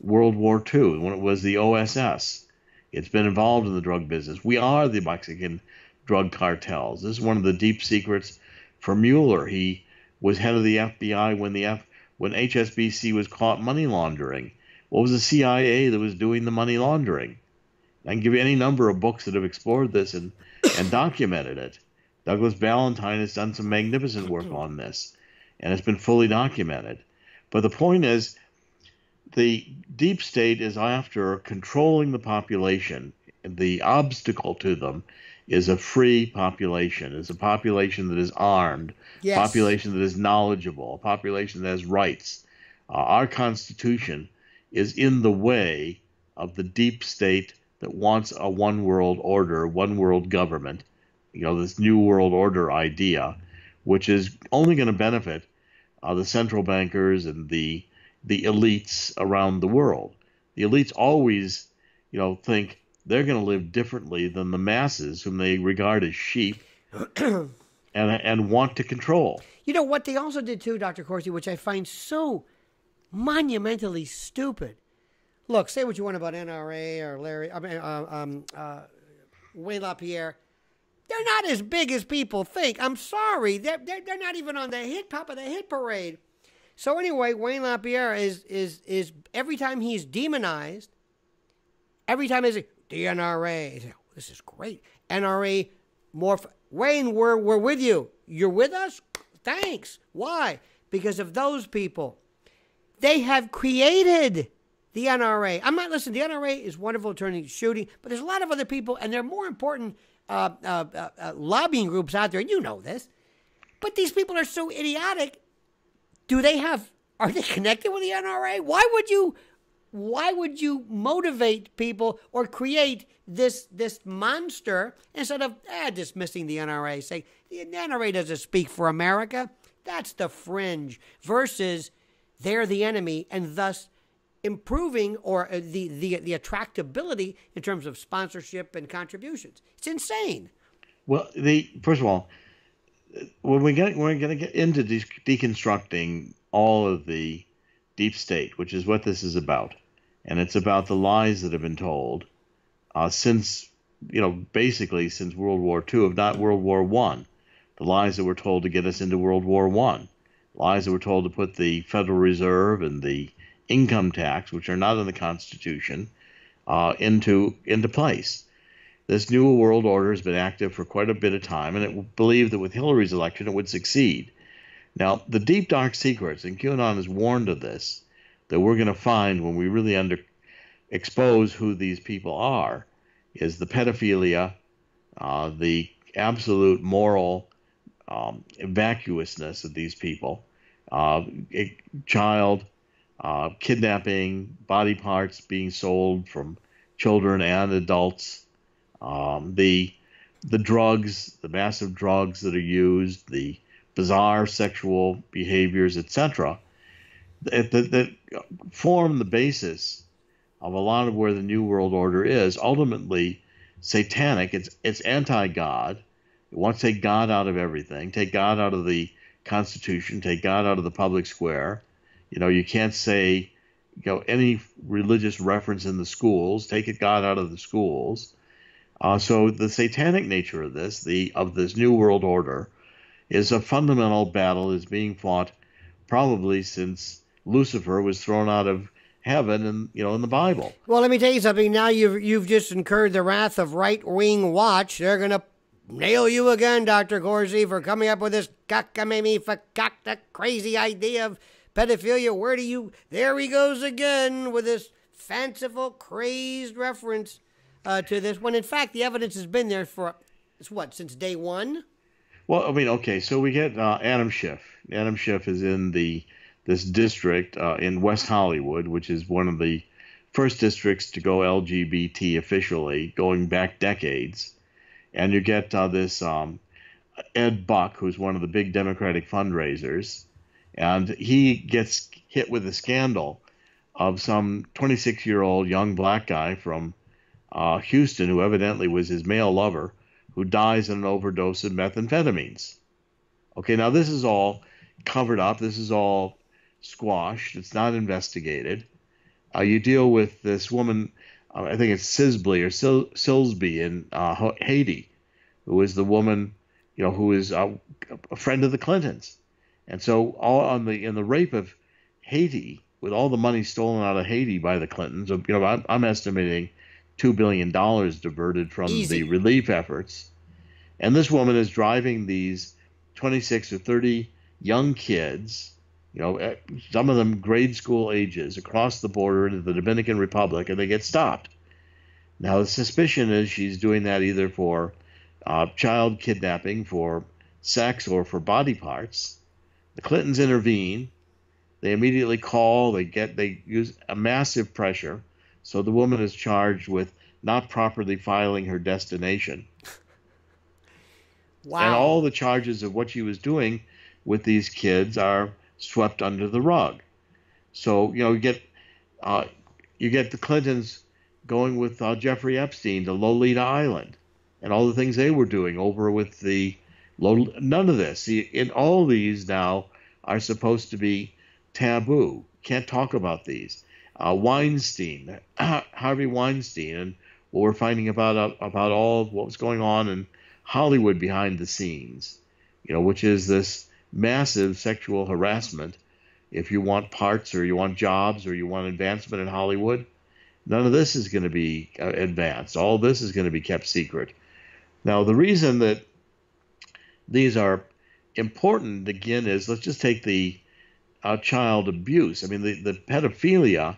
World War II, when it was the OSS. It's been involved in the drug business. We are the Mexican drug cartels. This is one of the deep secrets for Mueller. He was head of the FBI when HSBC was caught money laundering. What was the CIA that was doing the money laundering? I can give you any number of books that have explored this and documented it. Douglas Ballantyne has done some magnificent work on this, and it's been fully documented. But the point is, the deep state is after controlling the population. The obstacle to them is a free population, is a population that is armed, a population that is knowledgeable, a population that has rights. Our Constitution is in the way of the deep state that wants a one world order, one world government, this new world order idea, which is only going to benefit the central bankers and the elites around the world. The elites always, think they're going to live differently than the masses, whom they regard as sheep, and want to control. You know what they also did too, Dr. Corsi, which I find so monumentally stupid. Look, say what you want about NRA or Wayne LaPierre. They're not as big as people think. I'm sorry. They're not even on the top of the hit parade. So anyway, Wayne LaPierre is every time he's demonized, every time he's like, the NRA, this is great. NRA, Wayne, we're with you. You're with us? Thanks. Why? Because of those people. They have created the NRA. I'm not listening. The NRA is wonderful turning shooting, but there's a lot of other people, and there are more important lobbying groups out there, and you know this. But these people are so idiotic. Are they connected with the NRA? Why would you motivate people or create this monster instead of dismissing the NRA? Say the NRA doesn't speak for America. That's the fringe versus they're the enemy, and thus improving or the attractability in terms of sponsorship and contributions. It's insane. Well, first of all, when we're going to get into deconstructing all of the deep state, which is what this is about, and it's about the lies that have been told since basically since World War II, if not World War I, the lies that were told to get us into World War I, lies that were told to put the Federal Reserve and the income tax, which are not in the Constitution, into place. This new world order has been active for quite a bit of time, and it believed that with Hillary's election it would succeed. Now, the deep, dark secrets, and QAnon has warned of this, that we're going to find when we really expose who these people are, is the pedophilia, the absolute moral vacuousness of these people, child kidnapping, body parts being sold from children and adults, the drugs, the massive drugs that are used, the bizarre sexual behaviors, etc., that form the basis of a lot of where the New World Order is. Ultimately satanic. It's anti-God. It wants to take God out of everything, take God out of the Constitution, take God out of the public square. You can't say any religious reference in the schools, take God out of the schools. So the satanic nature of this New World Order is a fundamental battle that's being fought probably since Lucifer was thrown out of heaven and in the Bible. Well, let me tell you something. Now you've just incurred the wrath of Right-Wing Watch. They're going to nail you again, Dr. Corsi, for coming up with this cockamamie crazy idea of pedophilia. There he goes again with this fanciful, crazed reference to this, when in fact the evidence has been there since day one? Well, okay, so we get Adam Schiff. Adam Schiff is in this district in West Hollywood, which is one of the first districts to go LGBT officially, going back decades. And you get this Ed Buck, who's one of the big Democratic fundraisers, and he gets hit with a scandal of some 26-year-old young black guy from Houston, who evidently was his male lover, who dies in an overdose of methamphetamines. Okay, now this is all covered up. This is all squashed. It's not investigated. You deal with this woman, I think it's Sisley or Silsby in Haiti, who is the woman, who is a friend of the Clintons. And so all in the rape of Haiti, with all the money stolen out of Haiti by the Clintons, I'm estimating $2 billion diverted from the relief efforts. And this woman is driving these 26 or 30 young kids, some of them grade school ages, across the border into the Dominican Republic, and they get stopped. Now, the suspicion is she's doing that either for child kidnapping, for sex, or for body parts. The Clintons intervene. They immediately call. They use a massive pressure. So the woman is charged with not properly filing her destination. And Wow. all the charges of what she was doing with these kids are swept under the rug. So, uh, you get the Clintons going with Jeffrey Epstein to Lolita Island and all the things they were doing over with none of this. See, in all these now are supposed to be taboo. Can't talk about these. Weinstein, Harvey Weinstein, and what we're finding about all of what was going on in Hollywood behind the scenes, which is this massive sexual harassment. If you want parts or you want jobs or you want advancement in Hollywood, none of this is going to be advanced. All this is going to be kept secret. Now, the reason that these are important, again, is let's just take the child abuse. I mean, the pedophilia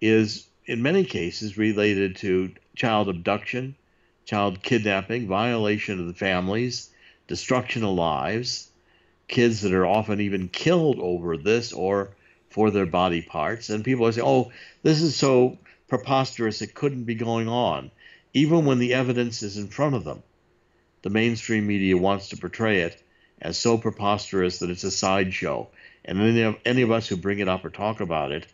is, in many cases, related to child abduction, child kidnapping, violation of the families, destruction of lives, kids that are often even killed over this or for their body parts. And people say, oh, this is so preposterous, it couldn't be going on. Even when the evidence is in front of them, the mainstream media wants to portray it as so preposterous that it's a sideshow. And any of us who bring it up or talk about it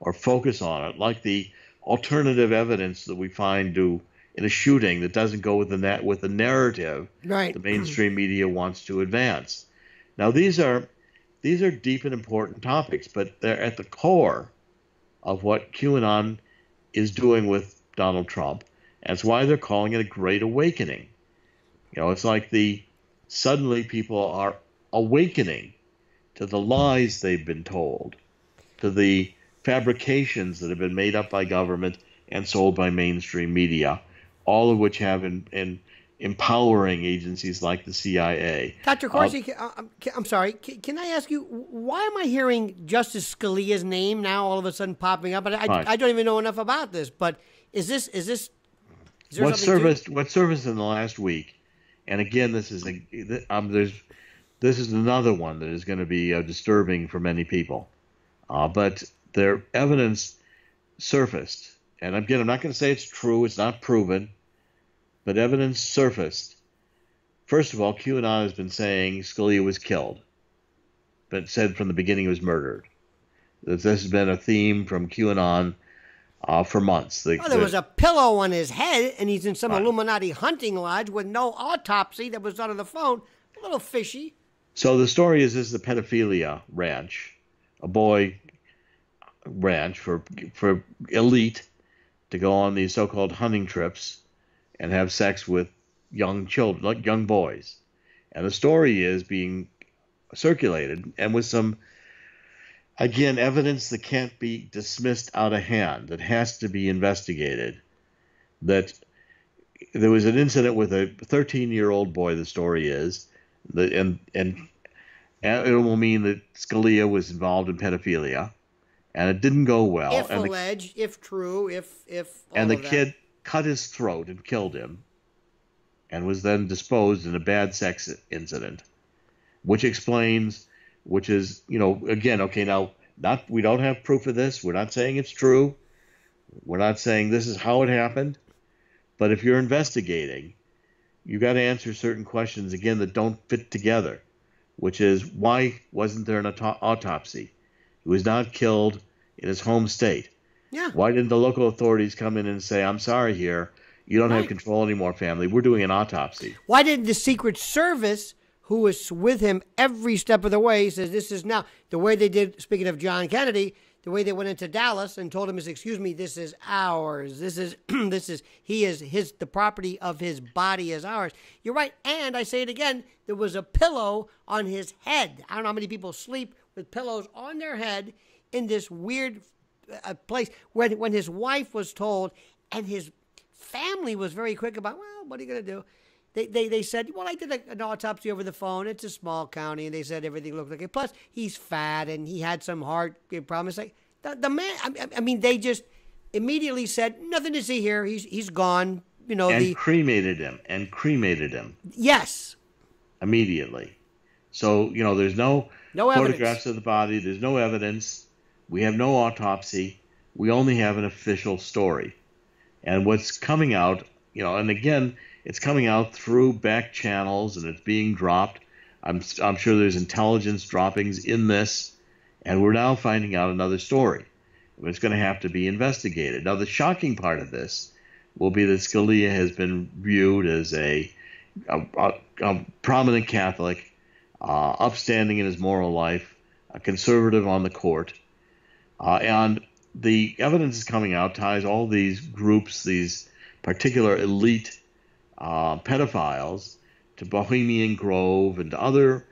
or focus on it, like the alternative evidence that we find in a shooting that doesn't go with the narrative Right. the mainstream media wants to advance. Now, these are deep and important topics, but they're at the core of what QAnon is doing with Donald Trump. That's why they're calling it a great awakening. It's like suddenly people are awakening to the lies they've been told, to the fabrications that have been made up by government and sold by mainstream media, all of which have in empowering agencies like the CIA. Dr. Corsi, I'm sorry. Can I ask you, why am I hearing Justice Scalia's name now all of a sudden popping up? And I don't even know enough about this, but is there what surfaced in the last week? And again, this is another one that is going to be disturbing for many people. But their evidence surfaced, and again, I'm not going to say it's true; it's not proven, but evidence surfaced. First of all, QAnon has been saying Scalia was killed, but said from the beginning he was murdered. This has been a theme from QAnon for months. There was a pillow on his head, and he's in some Illuminati hunting lodge with no autopsy that was done on the phone. A little fishy. So the story is this is a pedophilia ranch, a boy ranch for elite to go on these so-called hunting trips and have sex with young children, like young boys. And the story is being circulated, and with some, again, evidence that can't be dismissed out of hand, that has to be investigated, that there was an incident with a 13-year-old boy, the story is, and it will mean that Scalia was involved in pedophilia, and it didn't go well. If alleged, if true, if all and the of that. kid cut his throat and killed him, and was then disposed in a bad sex incident, which explains, which is, again, okay, now we don't have proof of this. We're not saying it's true. We're not saying this is how it happened. But if you're investigating, you got to answer certain questions, again, that don't fit together, which is, why wasn't there an autopsy? He was not killed in his home state. Yeah. Why didn't the local authorities come in and say, I'm sorry here, you don't have control anymore, family. We're doing an autopsy. Why didn't the Secret Service, who was with him every step of the way, says this is now, the way they did, speaking of John Kennedy, the way they went into Dallas and told him, excuse me, this is ours. This is, the property of his body is ours. You're right. And I say it again, there was a pillow on his head. I don't know how many people sleep with pillows on their head in this weird place when his wife was told, and his family was very quick about, well, what are you going to do? They said, well, I did an autopsy over the phone. It's a small county, and they said everything looked okay. Plus, he's fat, and he had some heart problems. Like the man, I mean, they just immediately said, nothing to see here. He's gone. Cremated him. Yes. Immediately. So there's no photographs evidence of the body. There's no evidence. We have no autopsy. We only have an official story. And what's coming out, and again, it's coming out through back channels and it's being dropped. I'm sure there's intelligence droppings in this, and we're now finding out another story. It's going to have to be investigated. Now, the shocking part of this will be that Scalia has been viewed as a prominent Catholic, upstanding in his moral life, a conservative on the court, and the evidence is coming out ties all these groups, these particular elite pedophiles, to Bohemian Grove and to other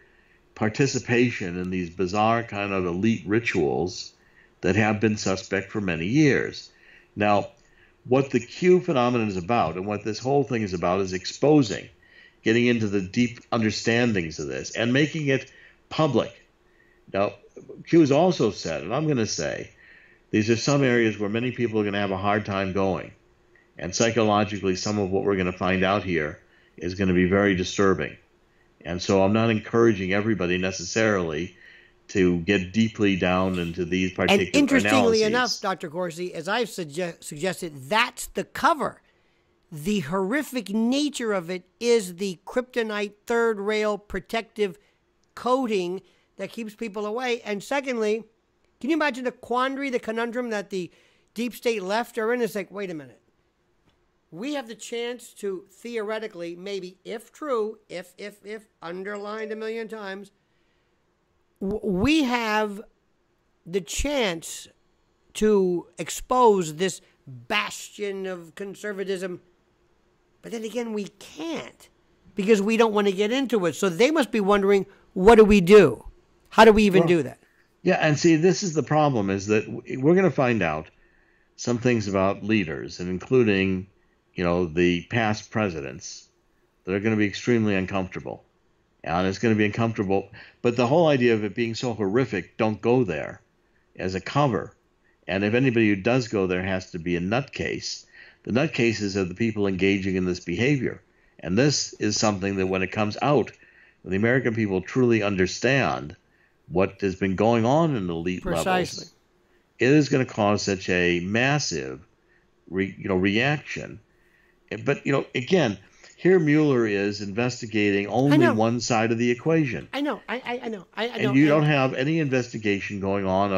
participation in these bizarre kind of elite rituals that have been suspect for many years. Now, what the Q phenomenon is about and what this whole thing is about is exposing, getting into the deep understandings of this and making it public. Now, Q has also said, and I'm going to say, these are some areas where many people are going to have a hard time going. And psychologically, some of what we're going to find out here is going to be very disturbing. And so I'm not encouraging everybody necessarily to get deeply down into these particular analyses. And interestingly analyses. enough, Dr. Corsi, as I've suggested, that's the cover. The horrific nature of it is the kryptonite third rail protective coating that keeps people away. And secondly, can you imagine the quandary, the conundrum that the deep state left are in? It's like, wait a minute. We have the chance to theoretically, maybe if true, if underlined a million times, we have the chance to expose this bastion of conservatism. But then again, we can't because we don't want to get into it. So they must be wondering, what do we do? How do we even do that? Yeah, and see, this is the problem, is that we're going to find out some things about leaders, and including, the past presidents, that are going to be extremely uncomfortable. And it's going to be uncomfortable. But the whole idea of it being so horrific, don't go there as a cover. And if anybody who does go there has to be a nutcase, the nutcases are the people engaging in this behavior. And this is something that when it comes out, the American people truly understand what has been going on in the elite levels, it is going to cause such a massive, reaction. But, again, here Mueller is investigating only one side of the equation. I know. I know. And you don't have any investigation going on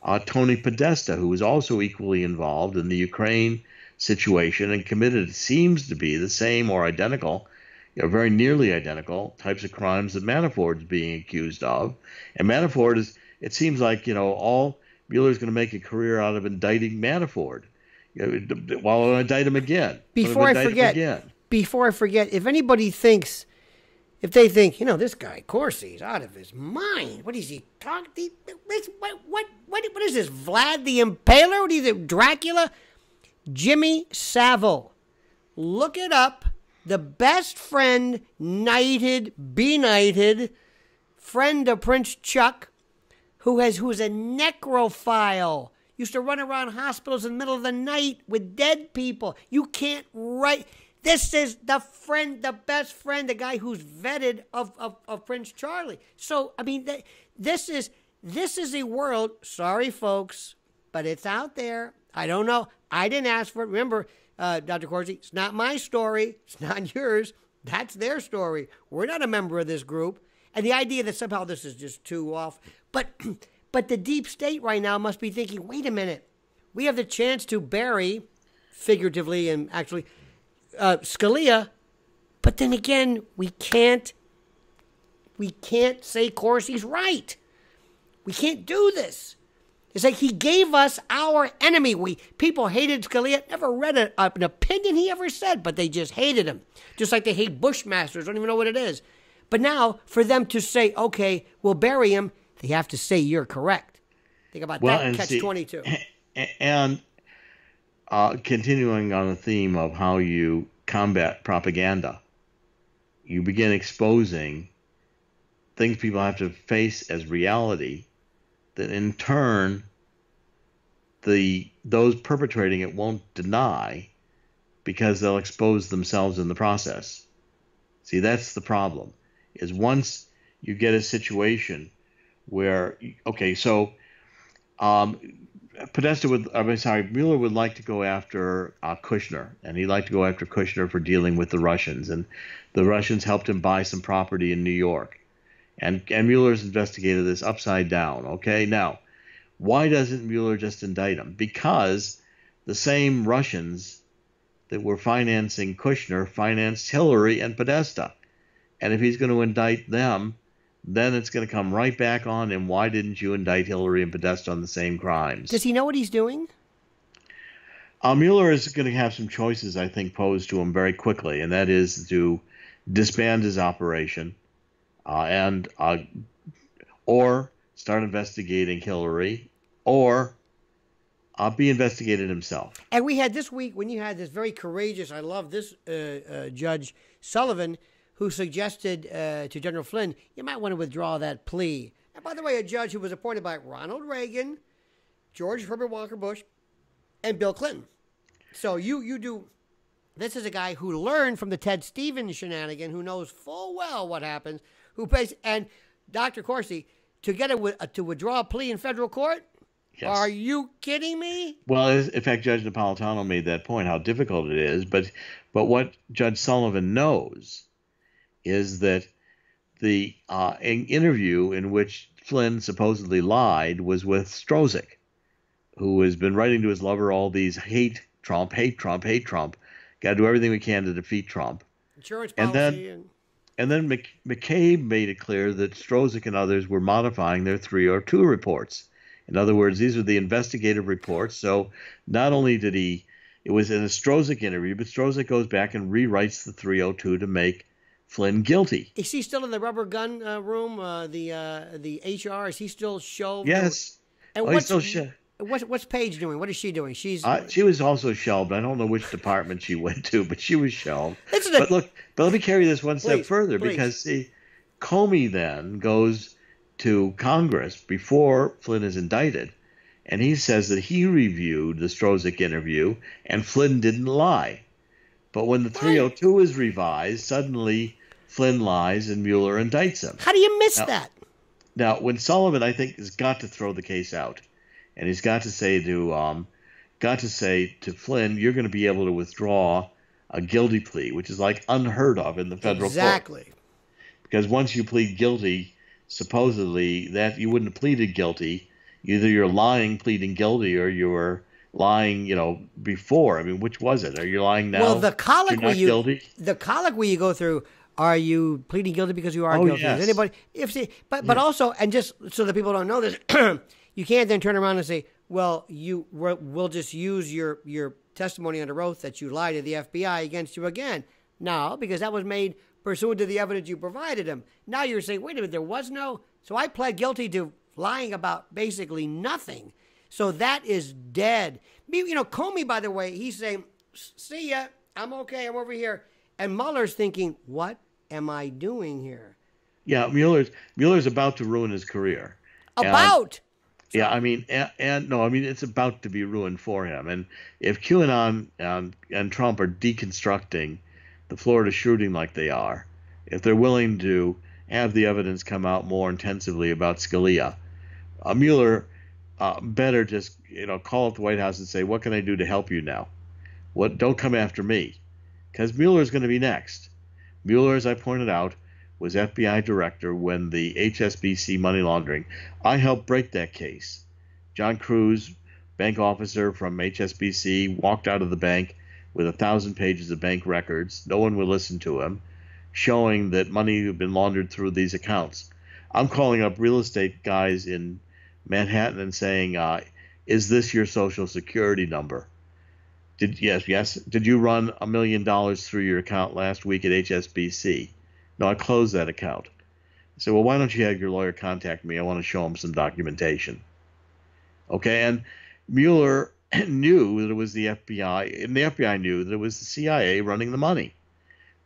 of Tony Podesta, who was also equally involved in the Ukraine situation and committed, seems to be the same or identical, very nearly identical types of crimes that Manafort is being accused of. And Manafort is, it seems like, all Mueller's going to make a career out of indicting Manafort. While I'll indict him again. Before I forget, if anybody thinks, if they think, this guy, Corsi's out of his mind. What is he talking? What is this, Vlad the Impaler? What is it, Dracula? Jimmy Savile. Look it up. The best friend, benighted friend of Prince Chuck, who's a necrophile, used to run around hospitals in the middle of the night with dead people. You can't write. This is the best friend, the guy who's vetted of Prince Charlie. So, I mean, this is a world, sorry folks, but it's out there. I don't know. I didn't ask for it. Remember, Dr. Corsi, it's not my story. It's not yours. That's their story. We're not a member of this group. And the idea that somehow this is just too off. But the deep state right now must be thinking, wait a minute. We have the chance to bury, figuratively and actually, Scalia. But then again, we can't say Corsi's right. We can't do this. It's like he gave us our enemy. People hated Scalia. Never read an opinion he ever said, but they just hated him. Just like they hate Bushmasters. Don't even know what it is. But now, for them to say, okay, we'll bury him, they have to say you're correct. Think about that, catch-22. And continuing on the theme of how you combat propaganda, you begin exposing things people have to face as reality that in turn those perpetrating it won't deny because they'll expose themselves in the process. See, that's the problem, is once you get a situation where, okay, so Mueller would like to go after Kushner, and he'd like to go after Kushner for dealing with the Russians, and the Russians helped him buy some property in New York, and Mueller's investigated this upside down. Okay, now why doesn't Mueller just indict him? Because the same Russians that were financing Kushner financed Hillary and Podesta, and if he's going to indict them, then it's going to come right back on him. Why didn't you indict Hillary and Podesta on the same crimes? Does he know what he's doing? Mueller is going to have some choices, I think, posed to him very quickly, and that is to disband his operation or start investigating Hillary, or be investigated himself. And we had this week, when you had this very courageous, I love this, Judge Sullivan, who suggested to General Flynn, you might want to withdraw that plea. And by the way, a judge who was appointed by Ronald Reagan, George Herbert Walker Bush, and Bill Clinton. So you do. This is a guy who learned from the Ted Stevens shenanigan, who knows full well what happens, and Dr. Corsi, to withdraw a plea in federal court? Yes. Are you kidding me? Well, in fact, Judge Napolitano made that point, how difficult it is. But what Judge Sullivan knows is that the interview in which Flynn supposedly lied was with Strozik, who has been writing to his lover all these hate Trump. Got to do everything we can to defeat Trump. Insurance policy. And then McCabe made it clear that Strozik and others were modifying their 302 reports. In other words, these are the investigative reports. So not only did it was in a Strozik interview, but Strozik goes back and rewrites the 302 to make Flynn guilty. Is he still in the rubber gun room? The HR, is he still shelved? Yes. And what's Paige doing? What is she doing? She was also shelved. I don't know which department she went to, but she was shelved. But let me carry this one step further, because see, Comey then goes to Congress before Flynn is indicted, and he says that he reviewed the Strozik interview and Flynn didn't lie. But when the 302 is revised, suddenly Flynn lies and Mueller indicts him. How do you miss that? Now, when Sullivan, I think, has got to throw the case out, and he's got to say to Flynn, you're going to be able to withdraw a guilty plea, which is like unheard of in the federal court. Exactly. Because once you plead guilty, supposedly that you wouldn't have pleaded guilty. Either you're lying, pleading guilty, or you were lying, before. I mean, which was it? Are you lying now? Well, the colloquy you go through, are you pleading guilty because you are guilty? Yes. Is anybody, but also, and just so that people don't know this, you can't then turn around and say, well, we'll just use your testimony under oath that you lied to the FBI against you again. No, because that was made pursuant to the evidence you provided him. Now you're saying, wait a minute, there was no. So I pled guilty to lying about basically nothing. So that is dead. Comey, by the way, he's saying, see ya, I'm okay, I'm over here. And Mueller's thinking, what am I doing here? Yeah, Mueller's about to ruin his career. It's about to be ruined for him. And if QAnon and Trump are deconstructing the Florida shooting like they are, if they're willing to have the evidence come out more intensively about Scalia, Mueller better just call up the White House and say, what can I do to help you now? Don't come after me, because Mueller is going to be next. Mueller, as I pointed out, was FBI director when the HSBC money laundering. I helped break that case. John Cruz, bank officer from HSBC, walked out of the bank with 1,000 pages of bank records. No one would listen to him, showing that money had been laundered through these accounts. I'm calling up real estate guys in Manhattan and saying, is this your Social Security number? Yes. Did you run $1 million through your account last week at HSBC? No, I closed that account. I said, well, why don't you have your lawyer contact me? I want to show him some documentation. Okay, and Mueller knew that it was the FBI, and the FBI knew that it was the CIA running the money.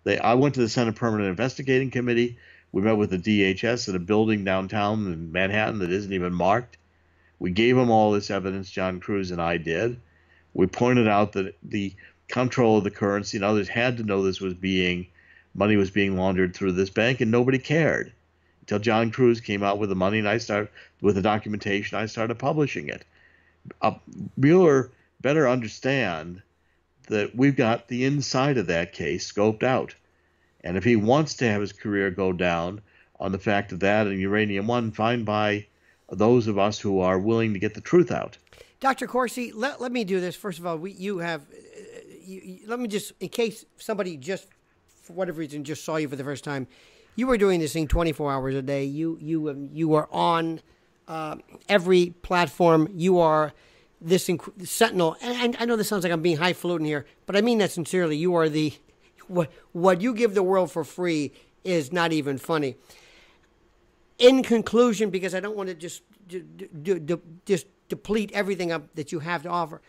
I went to the Senate Permanent Investigating Committee. We met with the DHS at a building downtown in Manhattan that isn't even marked. We gave them all this evidence, John Cruz and I did. We pointed out that the control of the currency and others had to know money was being laundered through this bank, and nobody cared until John Cruz came out with the money, and with the documentation, I started publishing it. Mueller better understand that we've got the inside of that case scoped out. And if he wants to have his career go down on the fact of that and Uranium One, fine by those of us who are willing to get the truth out. Dr. Corsi, let me do this. First of all, let me just, in case somebody just, for whatever reason, just saw you for the first time, you were doing this thing 24 hours a day. You are on every platform. You are this sentinel. And I know this sounds like I'm being highfalutin here, but I mean that sincerely. You are what you give the world for free is not even funny. In conclusion, because I don't want to just deplete everything up that you have to offer,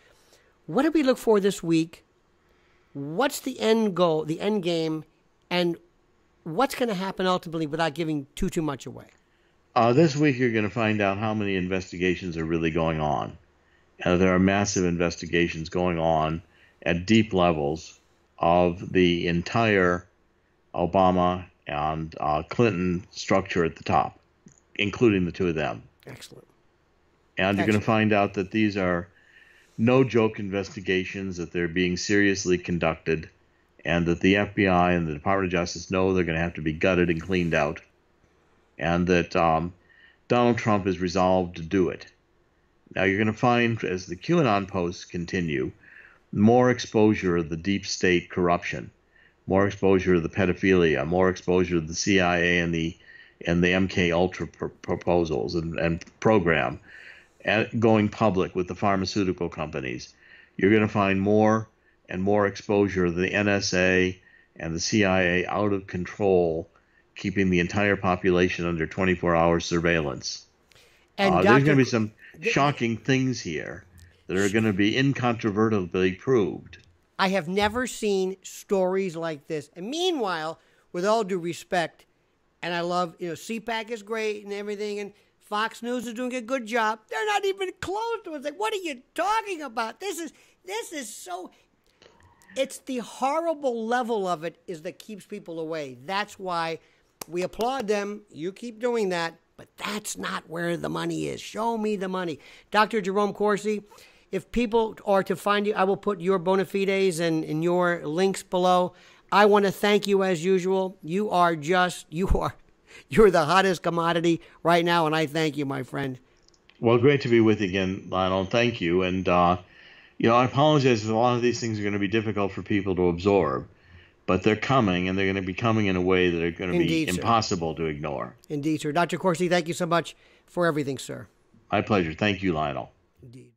what do we look for this week? What's the end goal, the end game, and what's going to happen ultimately without giving too much away? This week you're going to find out how many investigations are really going on. There are massive investigations going on at deep levels of the entire Obama and Clinton structure at the top, including the two of them. Excellent. And you're going to find out that these are no-joke investigations, that they're being seriously conducted, and that the FBI and the Department of Justice know they're going to have to be gutted and cleaned out, and that Donald Trump is resolved to do it. Now, you're going to find, as the QAnon posts continue, more exposure of the deep state corruption, more exposure of the pedophilia, more exposure of the CIA and the MK Ultra proposals and program, and going public with the pharmaceutical companies. You're going to find more and more exposure of the NSA and the CIA out of control, keeping the entire population under 24-hour surveillance. And there's going to be some shocking things here that are going to be incontrovertibly proved. I have never seen stories like this. And meanwhile, with all due respect, and I love, CPAC is great and everything, and Fox News is doing a good job. They're not even close to it. It's like, what are you talking about? This is so. It's the horrible level of it is that keeps people away. That's why we applaud them. You keep doing that, but that's not where the money is. Show me the money. Dr. Jerome Corsi, if people are to find you, I will put your bona fides and your links below. I want to thank you as usual. You're the hottest commodity right now, and I thank you, my friend. Well, great to be with you again, Lionel. Thank you. And, I apologize if a lot of these things are going to be difficult for people to absorb, but they're coming, and they're going to be coming in a way that are going to be impossible to ignore. Indeed, sir. Dr. Corsi, thank you so much for everything, sir. My pleasure. Thank you, Lionel. Indeed.